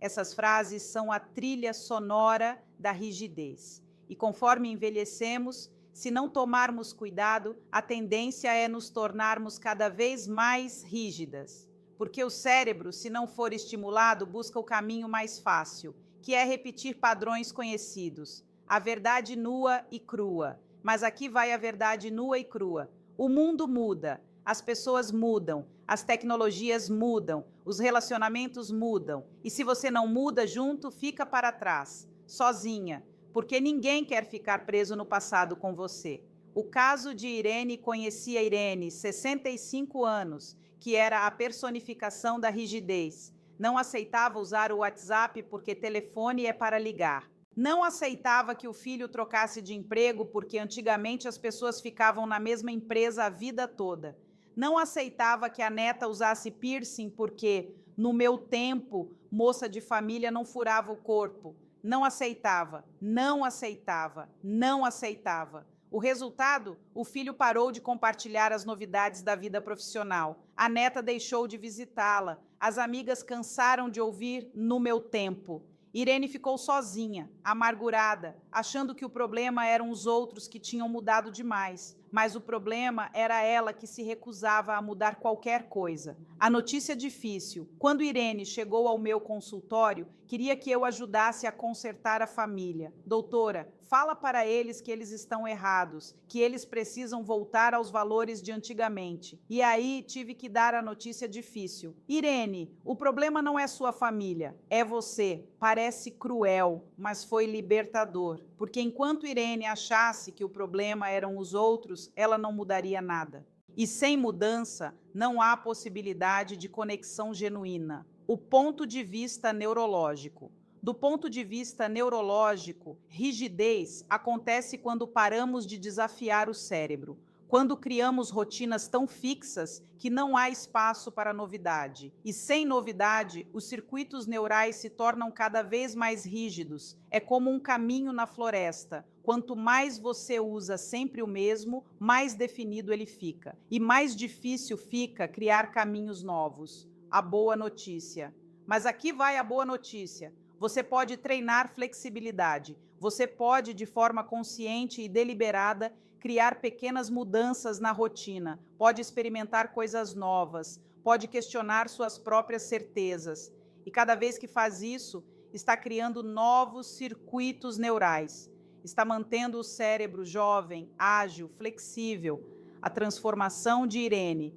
Essas frases são a trilha sonora da rigidez. E conforme envelhecemos, se não tomarmos cuidado, a tendência é nos tornarmos cada vez mais rígidas. Porque o cérebro, se não for estimulado, busca o caminho mais fácil, que é repetir padrões conhecidos. A verdade nua e crua. Mas aqui vai a verdade nua e crua. O mundo muda. As pessoas mudam, as tecnologias mudam, os relacionamentos mudam. E se você não muda junto, fica para trás, sozinha, porque ninguém quer ficar preso no passado com você. O caso de Irene conhecia Irene, 65 anos, que era a personificação da rigidez. Não aceitava usar o WhatsApp porque telefone é para ligar. Não aceitava que o filho trocasse de emprego porque antigamente as pessoas ficavam na mesma empresa a vida toda. Não aceitava que a neta usasse piercing porque, no meu tempo, moça de família não furava o corpo. Não aceitava, não aceitava, não aceitava. O resultado? O filho parou de compartilhar as novidades da vida profissional. A neta deixou de visitá-la. As amigas cansaram de ouvir "no meu tempo". Irene ficou sozinha, amargurada, achando que o problema eram os outros que tinham mudado demais. Mas o problema era ela que se recusava a mudar qualquer coisa. A notícia difícil. Quando Irene chegou ao meu consultório, queria que eu ajudasse a consertar a família. Doutora, fala para eles que eles estão errados, que eles precisam voltar aos valores de antigamente. E aí tive que dar a notícia difícil. Irene, o problema não é sua família, é você. Parece cruel, mas foi libertador. Porque enquanto Irene achasse que o problema eram os outros, ela não mudaria nada. E sem mudança, não há possibilidade de conexão genuína. O ponto de vista neurológico. Do ponto de vista neurológico, rigidez acontece quando paramos de desafiar o cérebro, quando criamos rotinas tão fixas que não há espaço para novidade. E sem novidade, os circuitos neurais se tornam cada vez mais rígidos. É como um caminho na floresta. Quanto mais você usa sempre o mesmo, mais definido ele fica. E mais difícil fica criar caminhos novos. A boa notícia. Mas aqui vai a boa notícia. Você pode treinar flexibilidade. Você pode, de forma consciente e deliberada, criar pequenas mudanças na rotina. Pode experimentar coisas novas. Pode questionar suas próprias certezas. E cada vez que faz isso, está criando novos circuitos neurais. Está mantendo o cérebro jovem, ágil, flexível. A transformação de Irene.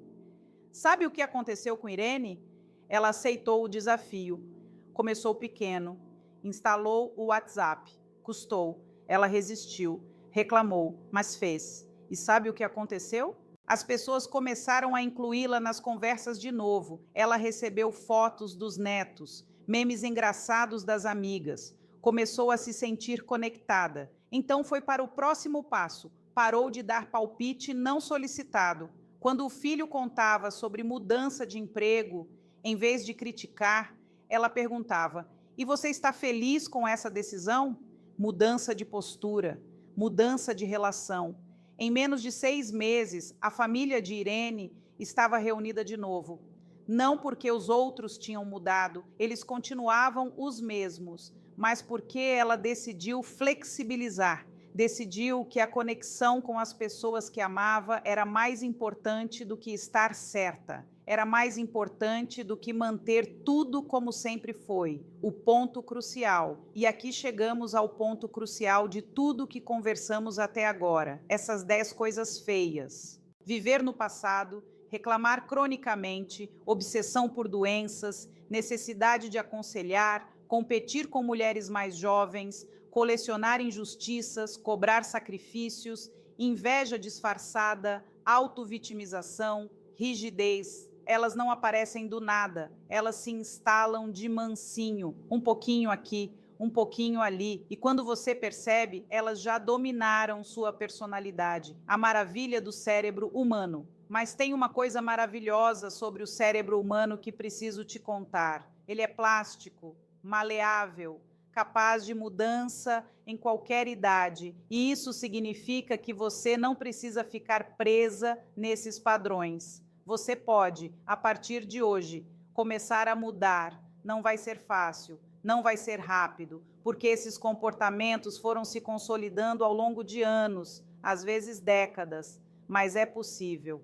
Sabe o que aconteceu com Irene? Ela aceitou o desafio. Começou pequeno, instalou o WhatsApp, custou, ela resistiu, reclamou, mas fez. E sabe o que aconteceu? As pessoas começaram a incluí-la nas conversas de novo. Ela recebeu fotos dos netos, memes engraçados das amigas. Começou a se sentir conectada. Então foi para o próximo passo. Parou de dar palpite não solicitado. Quando o filho contava sobre mudança de emprego, em vez de criticar, ela perguntava: e você está feliz com essa decisão? Mudança de postura, mudança de relação. Em menos de 6 meses, a família de Irene estava reunida de novo. Não porque os outros tinham mudado, eles continuavam os mesmos, mas porque ela decidiu flexibilizar. Decidiu que a conexão com as pessoas que amava era mais importante do que estar certa. Era mais importante do que manter tudo como sempre foi. O ponto crucial. E aqui chegamos ao ponto crucial de tudo que conversamos até agora. Essas 10 coisas feias. Viver no passado, reclamar cronicamente, obsessão por doenças, necessidade de aconselhar, competir com mulheres mais jovens, colecionar injustiças, cobrar sacrifícios, inveja disfarçada, autovitimização, rigidez. Elas não aparecem do nada, elas se instalam de mansinho, um pouquinho aqui, um pouquinho ali, e quando você percebe, elas já dominaram sua personalidade, a maravilha do cérebro humano. Mas tem uma coisa maravilhosa sobre o cérebro humano que preciso te contar. Ele é plástico, maleável, capaz de mudança em qualquer idade. E isso significa que você não precisa ficar presa nesses padrões. Você pode, a partir de hoje, começar a mudar. Não vai ser fácil, não vai ser rápido, porque esses comportamentos foram se consolidando ao longo de anos, às vezes décadas, mas é possível,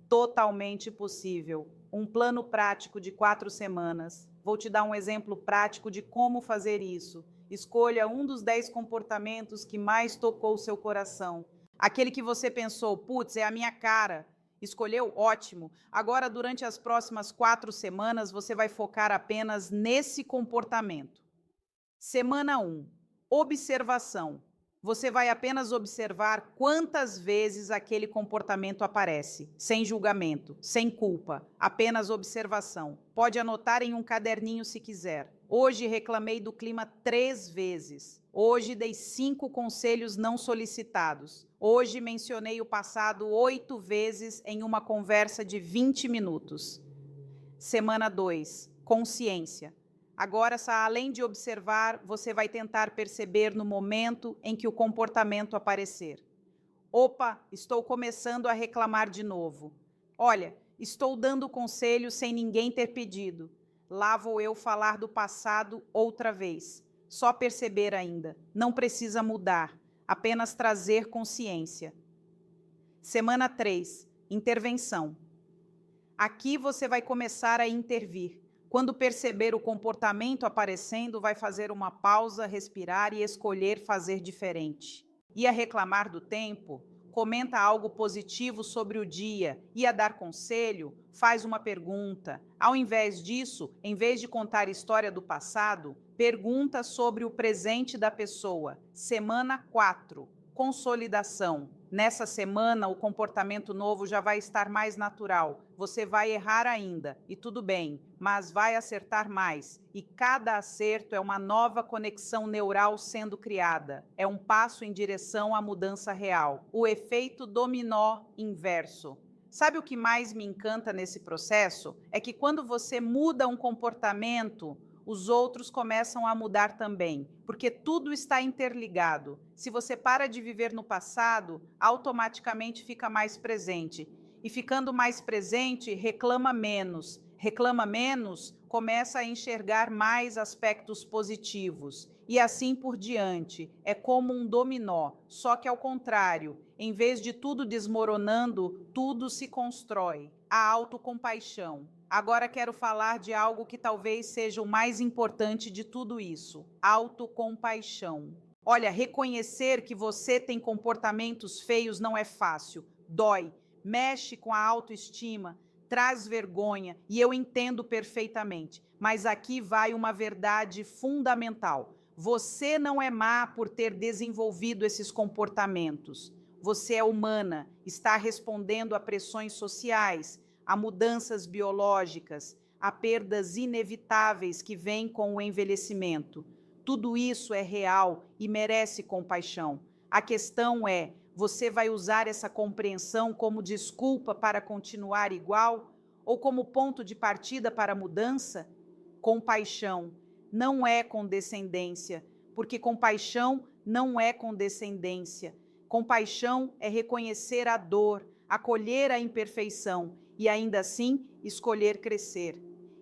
totalmente possível. Um plano prático de 4 semanas. Vou te dar um exemplo prático de como fazer isso. Escolha um dos 10 comportamentos que mais tocou o seu coração. Aquele que você pensou, putz, é a minha cara. Escolheu? Ótimo. Agora, durante as próximas 4 semanas, você vai focar apenas nesse comportamento. Semana 1. Observação. Você vai apenas observar quantas vezes aquele comportamento aparece, sem julgamento, sem culpa, apenas observação. Pode anotar em um caderninho se quiser. Hoje reclamei do clima 3 vezes. Hoje dei 5 conselhos não solicitados. Hoje mencionei o passado 8 vezes em uma conversa de 20 minutos. Semana 2. Consciência. Agora, além de observar, você vai tentar perceber no momento em que o comportamento aparecer. Opa, estou começando a reclamar de novo. Olha, estou dando conselho sem ninguém ter pedido. Lá vou eu falar do passado outra vez. Só perceber ainda. Não precisa mudar, apenas trazer consciência. Semana 3, intervenção. Aqui você vai começar a intervir. Quando perceber o comportamento aparecendo, vai fazer uma pausa, respirar e escolher fazer diferente. Ia reclamar do tempo? Comenta algo positivo sobre o dia. Ia dar conselho? Faz uma pergunta. Ao invés disso, em vez de contar história do passado, pergunta sobre o presente da pessoa. Semana 4, consolidação. Nessa semana, o comportamento novo já vai estar mais natural. Você vai errar ainda, e tudo bem, mas vai acertar mais. E cada acerto é uma nova conexão neural sendo criada. É um passo em direção à mudança real. O efeito dominó inverso. Sabe o que mais me encanta nesse processo? É que quando você muda um comportamento, os outros começam a mudar também, porque tudo está interligado. Se você para de viver no passado, automaticamente fica mais presente. E ficando mais presente, reclama menos. Reclama menos, começa a enxergar mais aspectos positivos. E assim por diante. É como um dominó, só que ao contrário. Em vez de tudo desmoronando, tudo se constrói. A autocompaixão. Agora quero falar de algo que talvez seja o mais importante de tudo isso: autocompaixão. Olha, reconhecer que você tem comportamentos feios não é fácil, dói, mexe com a autoestima, traz vergonha, e eu entendo perfeitamente. Mas aqui vai uma verdade fundamental: você não é má por ter desenvolvido esses comportamentos. Você é humana, está respondendo a pressões sociais, a mudanças biológicas, a perdas inevitáveis que vêm com o envelhecimento. Tudo isso é real e merece compaixão. A questão é: você vai usar essa compreensão como desculpa para continuar igual ou como ponto de partida para a mudança? Compaixão não é condescendência, porque compaixão não é condescendência. Compaixão é reconhecer a dor, acolher a imperfeição e ainda assim escolher crescer.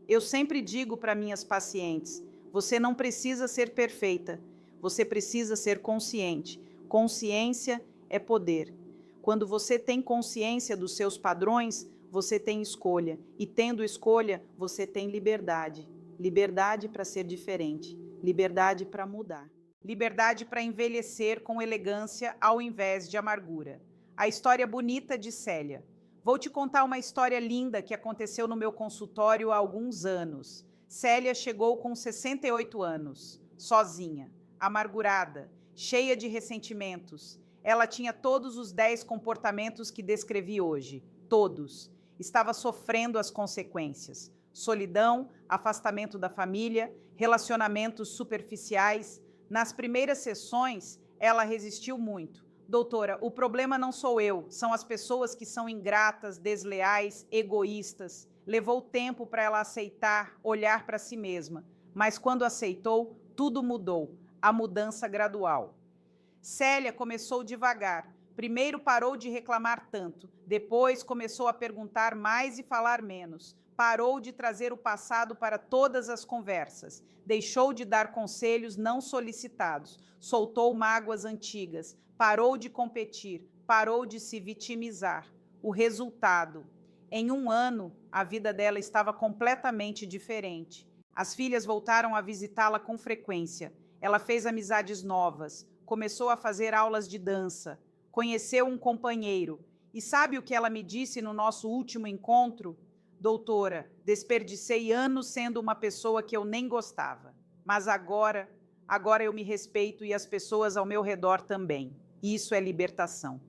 Eu sempre digo para minhas pacientes: você não precisa ser perfeita, você precisa ser consciente. Consciência é poder. Quando você tem consciência dos seus padrões, você tem escolha. E tendo escolha, você tem liberdade. Liberdade para ser diferente. Liberdade para mudar. Liberdade para envelhecer com elegância ao invés de amargura. A história bonita de Célia. Vou te contar uma história linda que aconteceu no meu consultório há alguns anos. Célia chegou com 68 anos, sozinha, amargurada, cheia de ressentimentos. Ela tinha todos os 10 comportamentos que descrevi hoje, todos. Estava sofrendo as consequências: solidão, afastamento da família, relacionamentos superficiais. Nas primeiras sessões, ela resistiu muito. Doutora, o problema não sou eu, são as pessoas que são ingratas, desleais, egoístas. Levou tempo para ela aceitar, olhar para si mesma, mas quando aceitou, tudo mudou, a mudança gradual. Célia começou devagar. Primeiro parou de reclamar tanto, depois começou a perguntar mais e falar menos. Parou de trazer o passado para todas as conversas. Deixou de dar conselhos não solicitados. Soltou mágoas antigas. Parou de competir. Parou de se vitimizar. O resultado: em um ano, a vida dela estava completamente diferente. As filhas voltaram a visitá-la com frequência. Ela fez amizades novas, começou a fazer aulas de dança, conheceu um companheiro. E sabe o que ela me disse no nosso último encontro? Doutora, desperdicei anos sendo uma pessoa que eu nem gostava. Mas agora eu me respeito e as pessoas ao meu redor também. Isso é libertação.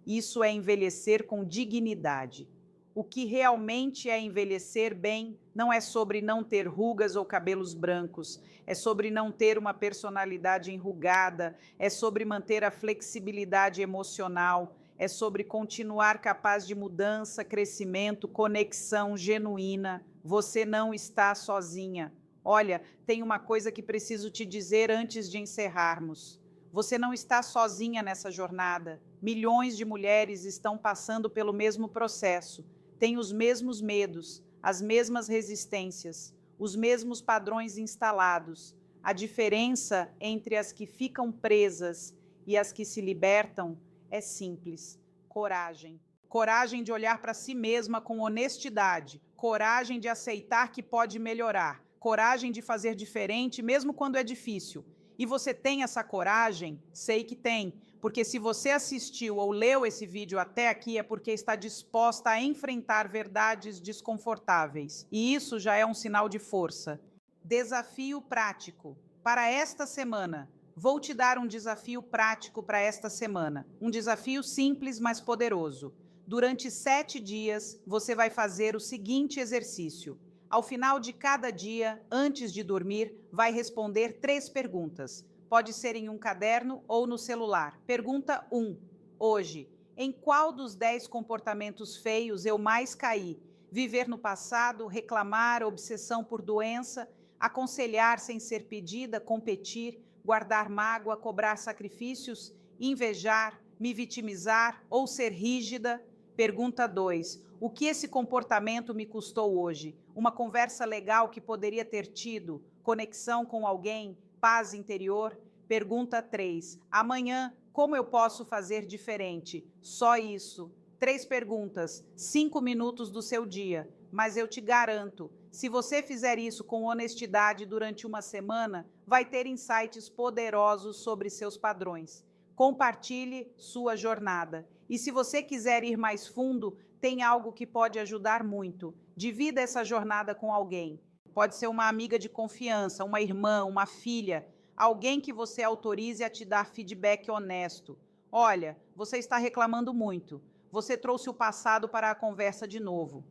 Isso é envelhecer com dignidade. O que realmente é envelhecer bem não é sobre não ter rugas ou cabelos brancos, é sobre não ter uma personalidade enrugada, é sobre manter a flexibilidade emocional, é sobre continuar capaz de mudança, crescimento, conexão genuína. Você não está sozinha. Olha, tem uma coisa que preciso te dizer antes de encerrarmos. Você não está sozinha nessa jornada. Milhões de mulheres estão passando pelo mesmo processo, têm os mesmos medos, as mesmas resistências, os mesmos padrões instalados. A diferença entre as que ficam presas e as que se libertam é simples: coragem. Coragem de olhar para si mesma com honestidade, coragem de aceitar que pode melhorar, coragem de fazer diferente mesmo quando é difícil. E você tem essa coragem? Sei que tem, porque se você assistiu ou leu esse vídeo até aqui é porque está disposta a enfrentar verdades desconfortáveis. E isso já é um sinal de força. Desafio prático. Para esta semana, vou te dar um desafio prático para esta semana. Um desafio simples, mas poderoso. Durante 7 dias, você vai fazer o seguinte exercício. Ao final de cada dia, antes de dormir, vai responder 3 perguntas. Pode ser em um caderno ou no celular. Pergunta 1. Hoje, em qual dos 10 comportamentos feios eu mais caí? Viver no passado, reclamar, obsessão por doença, aconselhar sem ser pedida, competir, guardar mágoa, cobrar sacrifícios, invejar, me vitimizar ou ser rígida? Pergunta 2. O que esse comportamento me custou hoje? Uma conversa legal que poderia ter tido? Conexão com alguém? Paz interior? Pergunta 3. Amanhã, como eu posso fazer diferente? Só isso. 3 perguntas, 5 minutos do seu dia. Mas eu te garanto, se você fizer isso com honestidade durante uma semana, vai ter insights poderosos sobre seus padrões. Compartilhe sua jornada. E se você quiser ir mais fundo, tem algo que pode ajudar muito. Divida essa jornada com alguém. Pode ser uma amiga de confiança, uma irmã, uma filha, alguém que você autorize a te dar feedback honesto. Olha, você está reclamando muito. Você trouxe o passado para a conversa de novo.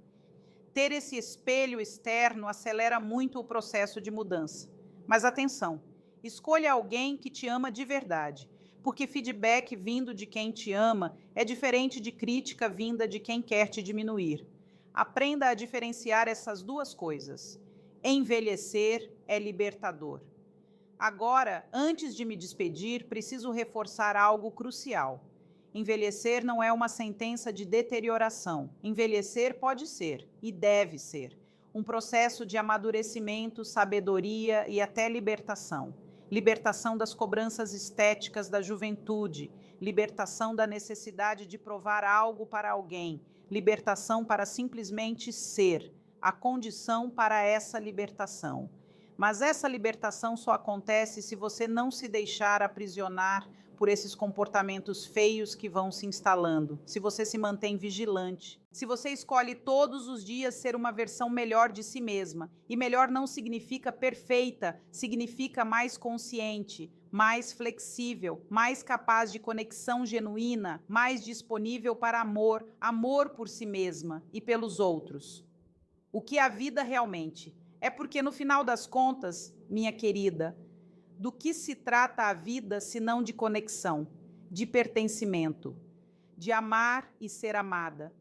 Ter esse espelho externo acelera muito o processo de mudança. Mas atenção, escolha alguém que te ama de verdade, porque feedback vindo de quem te ama é diferente de crítica vinda de quem quer te diminuir. Aprenda a diferenciar essas duas coisas. Envelhecer é libertador. Agora, antes de me despedir, preciso reforçar algo crucial. Envelhecer não é uma sentença de deterioração. Envelhecer pode ser, e deve ser, um processo de amadurecimento, sabedoria e até libertação. Libertação das cobranças estéticas da juventude, libertação da necessidade de provar algo para alguém, libertação para simplesmente ser, a condição para essa libertação. Mas essa libertação só acontece se você não se deixar aprisionar por esses comportamentos feios que vão se instalando, se você se mantém vigilante, se você escolhe todos os dias ser uma versão melhor de si mesma. E melhor não significa perfeita, significa mais consciente, mais flexível, mais capaz de conexão genuína, mais disponível para amor, amor por si mesma e pelos outros. O que a vida realmente é, porque no final das contas, minha querida, do que se trata a vida se não de conexão, de pertencimento, de amar e ser amada?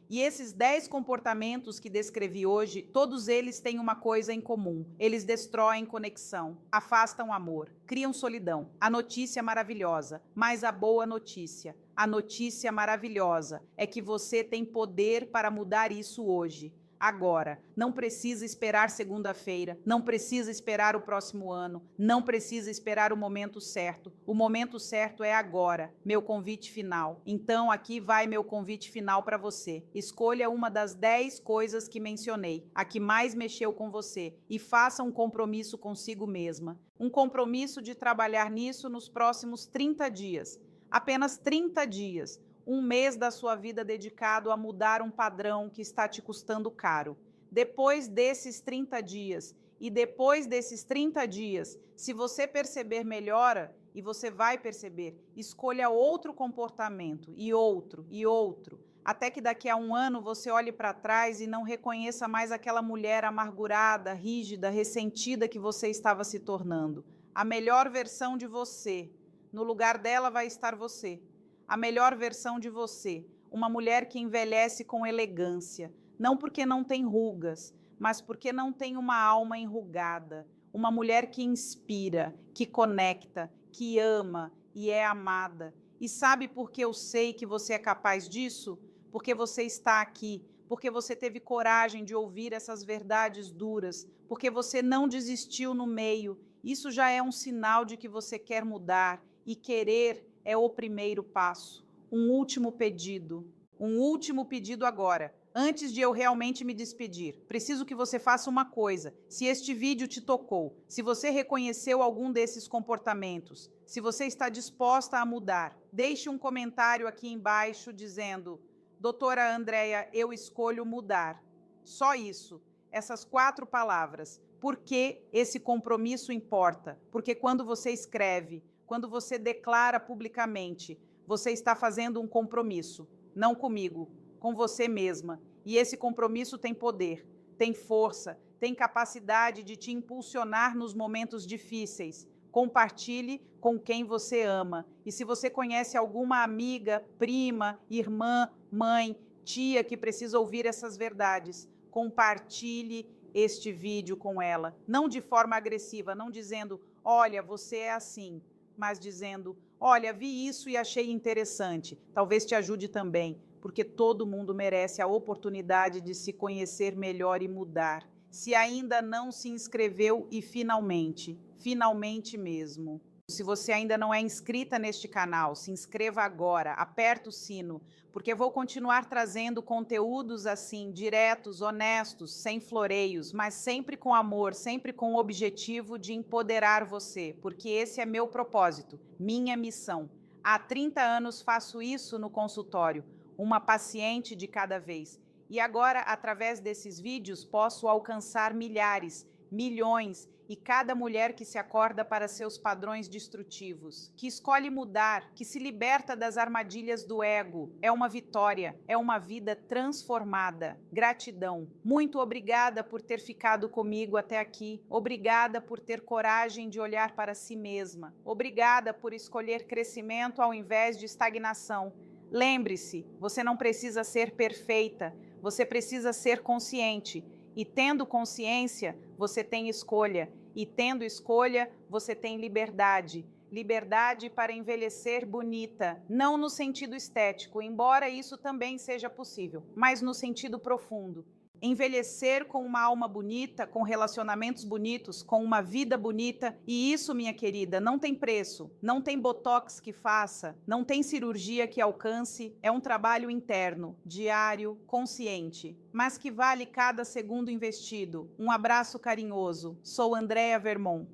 E esses 10 comportamentos que descrevi hoje, todos eles têm uma coisa em comum: eles destroem conexão, afastam amor, criam solidão. A notícia maravilhosa, mas a boa notícia, a notícia maravilhosa é que você tem poder para mudar isso hoje. Agora, não precisa esperar segunda-feira, não precisa esperar o próximo ano, não precisa esperar o momento certo. O momento certo é agora, meu convite final. Então, aqui vai meu convite final para você. Escolha uma das 10 coisas que mencionei, a que mais mexeu com você, e faça um compromisso consigo mesma. Um compromisso de trabalhar nisso nos próximos 30 dias. Apenas 30 dias. Um mês da sua vida dedicado a mudar um padrão que está te custando caro. Depois desses 30 dias, e depois desses 30 dias, se você perceber melhora, e você vai perceber, escolha outro comportamento, e outro, até que daqui a um ano você olhe para trás e não reconheça mais aquela mulher amargurada, rígida, ressentida que você estava se tornando. A melhor versão de você. No lugar dela vai estar você. A melhor versão de você, uma mulher que envelhece com elegância, não porque não tem rugas, mas porque não tem uma alma enrugada, uma mulher que inspira, que conecta, que ama e é amada. E sabe por que eu sei que você é capaz disso? Porque você está aqui, porque você teve coragem de ouvir essas verdades duras, porque você não desistiu no meio. Isso já é um sinal de que você quer mudar, e querer é o primeiro passo. Um último pedido agora. Antes de eu realmente me despedir, preciso que você faça uma coisa. Se este vídeo te tocou, se você reconheceu algum desses comportamentos, se você está disposta a mudar, deixe um comentário aqui embaixo dizendo: Doutora Andréia, eu escolho mudar. Só isso, essas 4 palavras. Por que esse compromisso importa? Porque quando você escreve, quando você declara publicamente, você está fazendo um compromisso, não comigo, com você mesma. E esse compromisso tem poder, tem força, tem capacidade de te impulsionar nos momentos difíceis. Compartilhe com quem você ama. E se você conhece alguma amiga, prima, irmã, mãe, tia que precisa ouvir essas verdades, compartilhe este vídeo com ela. Não de forma agressiva, não dizendo, olha, você é assim, mas dizendo, olha, vi isso e achei interessante. Talvez te ajude também, porque todo mundo merece a oportunidade de se conhecer melhor e mudar. Se ainda não se inscreveu e finalmente mesmo. Se você ainda não é inscrita neste canal, se inscreva agora, aperta o sino, porque vou continuar trazendo conteúdos assim, diretos, honestos, sem floreios, mas sempre com amor, sempre com o objetivo de empoderar você, porque esse é meu propósito, minha missão. Há 30 anos faço isso no consultório, uma paciente de cada vez. E agora, através desses vídeos, posso alcançar milhares, milhões, e cada mulher que se acorda para seus padrões destrutivos, que escolhe mudar, que se liberta das armadilhas do ego, é uma vitória, é uma vida transformada. Gratidão. Muito obrigada por ter ficado comigo até aqui. Obrigada por ter coragem de olhar para si mesma. Obrigada por escolher crescimento ao invés de estagnação. Lembre-se, você não precisa ser perfeita, você precisa ser consciente. E tendo consciência, você tem escolha. E tendo escolha, você tem liberdade. Liberdade para envelhecer bonita, não no sentido estético, embora isso também seja possível, mas no sentido profundo. Envelhecer com uma alma bonita, com relacionamentos bonitos, com uma vida bonita. E isso, minha querida, não tem preço, não tem botox que faça, não tem cirurgia que alcance. É um trabalho interno, diário, consciente, mas que vale cada segundo investido. Um abraço carinhoso. Sou Andréia Vermont.